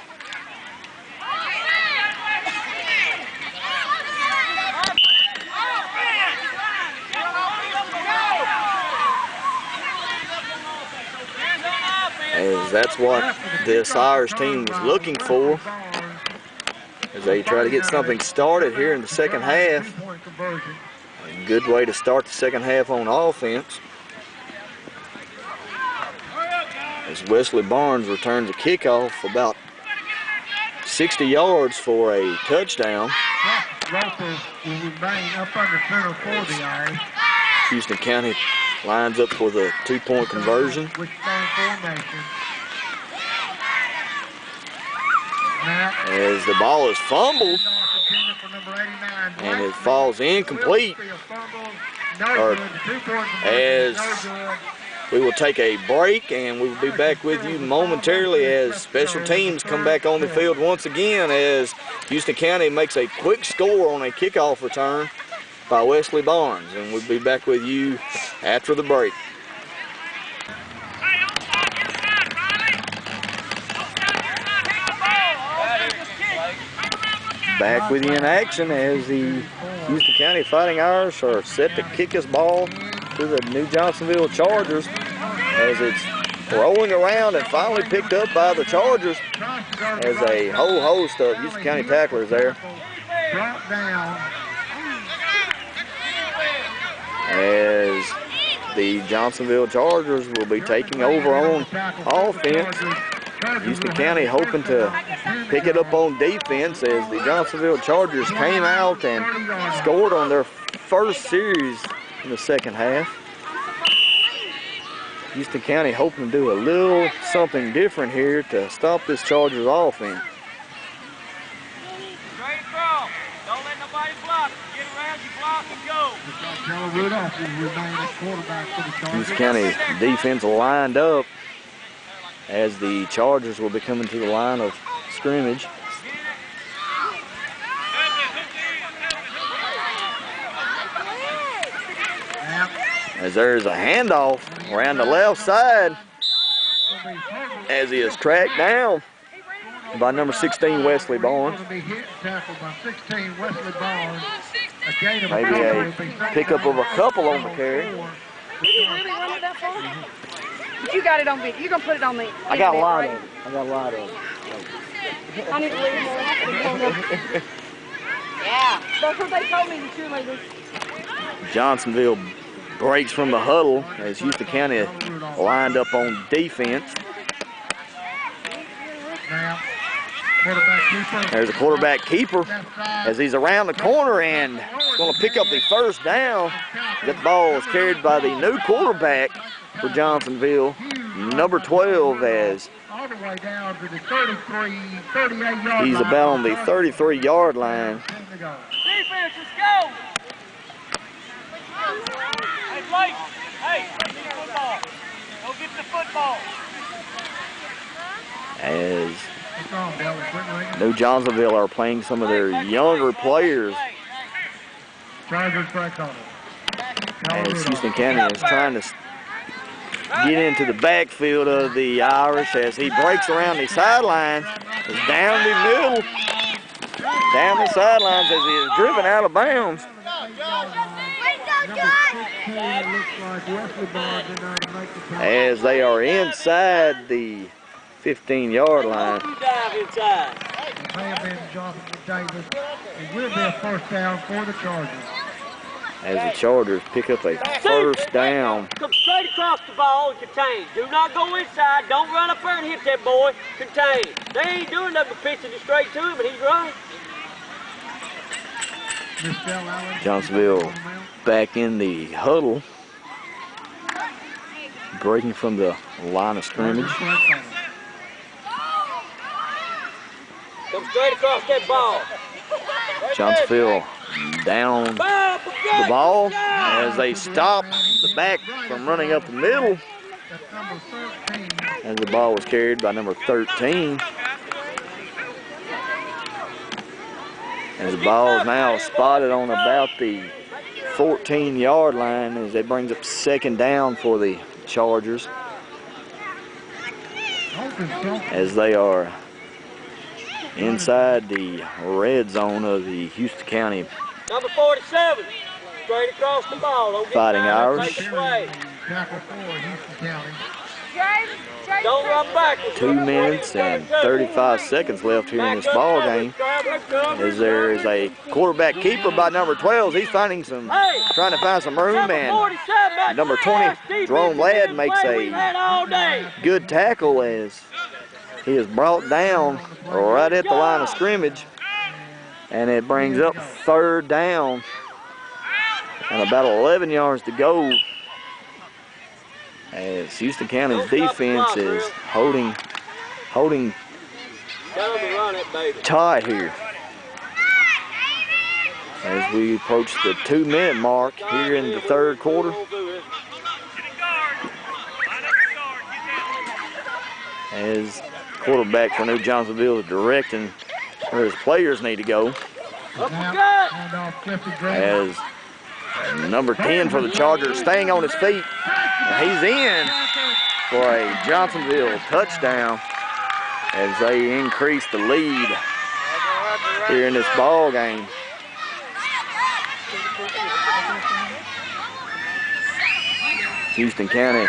As that's what this Irish team was looking for as they try to get something started here in the second half. A good way to start the second half on offense. As Wesley Barnes returns a kickoff about 60 yards for a touchdown. Roper will remain up under center for the Irish. Houston County lines up for the 2-point conversion. As the ball is fumbled and it falls incomplete. As we will take a break and we will be back with you momentarily as special teams come back on the field once again as Houston County makes a quick score on a kickoff return by Wesley Barnes, and we'll be back with you after the break. Back with you in action as the Houston County Fighting Irish are set to kick this ball to the New Johnsonville Chargers as it's rolling around and finally picked up by the Chargers as a whole host of Houston County tacklers there. As the Johnsonville Chargers will be taking over on offense. Houston County hoping to pick it up on defense as the Johnsonville Chargers came out and scored on their first series in the second half. Houston County hoping to do a little something different here to stop this Chargers offense. Straight across. Don't let nobody block. Get around you, block and go. Houston County defense lined up as the Chargers will be coming to the line of scrimmage. As there's a handoff around the left side as he is tracked down by number 16 Wesley Barnes. Maybe a pickup of a couple on the carry. Did he really run it that far? But you got it on video. You're going to put it on the I got a lot right? of it. I got a lot of it. I need to leave more. Yeah. That's what they told me, the cheerleaders. Johnsonville breaks from the huddle as Houston County lined up on defense. Now, quarterback keeper. There's a quarterback keeper as he's around the corner and going to pick up the first down. That ball is carried by the new quarterback for Johnsonville, number 12, as All the way down to the 38-yard line. he's about on the 33-yard line. Defense, let's go! Hey, Blake! Hey, get the football. Go get the football. As New Johnsonville are playing some of their younger players. Chargers break on it. As Houston County is trying to get into the backfield of the Irish as he breaks around the sidelines. Is down the middle, down the sidelines as he is driven out of bounds. As they are inside the 15-yard line. You dive inside. It may have been Jonathan Davis. It will be a first down for the Chargers. As the Chargers pick up a first down. Come straight across the ball and contain. Do not go inside. Don't run up there and hit that boy. Contain. They ain't doing nothing but pitching it straight to him, and he's running. Johnsonville back in the huddle, breaking from the line of scrimmage. Come straight across that ball. Johnsonville down the ball as they stop the back from running up the middle. As the ball was carried by number 13. As the ball is now spotted on about the 14-yard line as it brings up second down for the Chargers. As they are inside the red zone of the Houston County Number 47, straight across the ball. Don't get Fighting down, Irish. take it away. Tackle for Houston County. Don't run backwards. 2 minutes and 35 seconds left here in this ball game. As there is a quarterback keeper by number 12. He's finding some, trying to find some room, and number 20, Jerome Ladd, makes a good tackle as he is brought down right at the line of scrimmage. And it brings up third down and about 11 yards to go. As Houston County's defense is holding tight here. As we approach the 2-minute mark here in the third quarter. As quarterback for New Johnsonville is directing where his players need to go. As number 10 for the Chargers staying on his feet. And he's in for a Johnsonville touchdown as they increase the lead here in this ball game. Houston County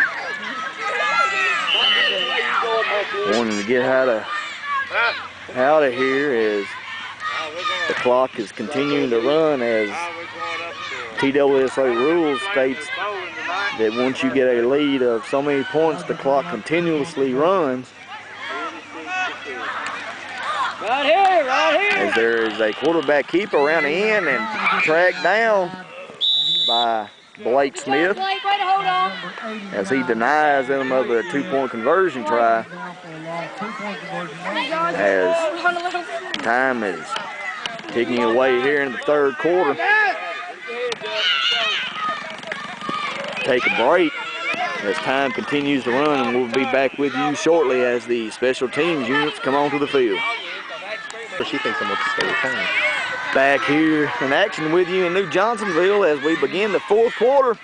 wanting to get out of here as the clock is continuing to run, as TWSA rules states that once you get a lead of so many points, the clock continuously runs. Right here. As there is a quarterback keeper around the end and tracked down by Blake Smith as he denies them of a 2-point conversion try. As time is ticking away here in the third quarter. Take a break as time continues to run, and we'll be back with you shortly as the special teams units come onto the field. But she thinks I'm going to stay with her. Back here in action with you in New Johnsonville as we begin the fourth quarter,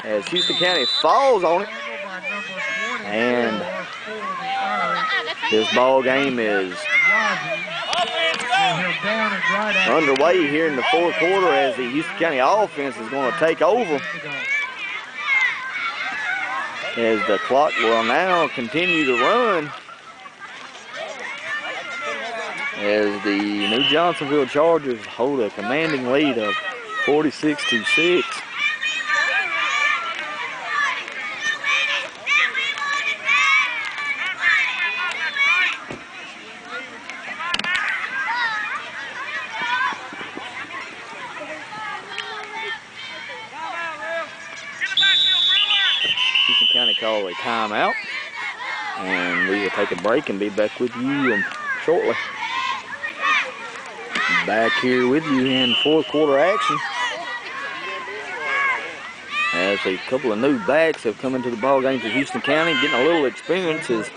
as Houston County falls on it, and this ball game is underway here in the fourth quarter as the Houston County offense is going to take over, as the clock will now continue to run as the New Johnsonville Chargers hold a commanding lead of 46-6. Houston County call a timeout, and we will take a break and be back with you shortly. Back here with you in fourth quarter action, as a couple of new backs have come into the ball game for Houston County, getting a little experience as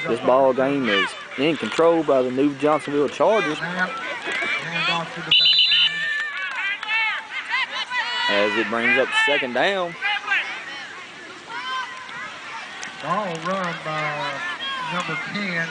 this ball game is in control by the NewJohnsonville Chargers. As it brings up second down. Ball run by number 10.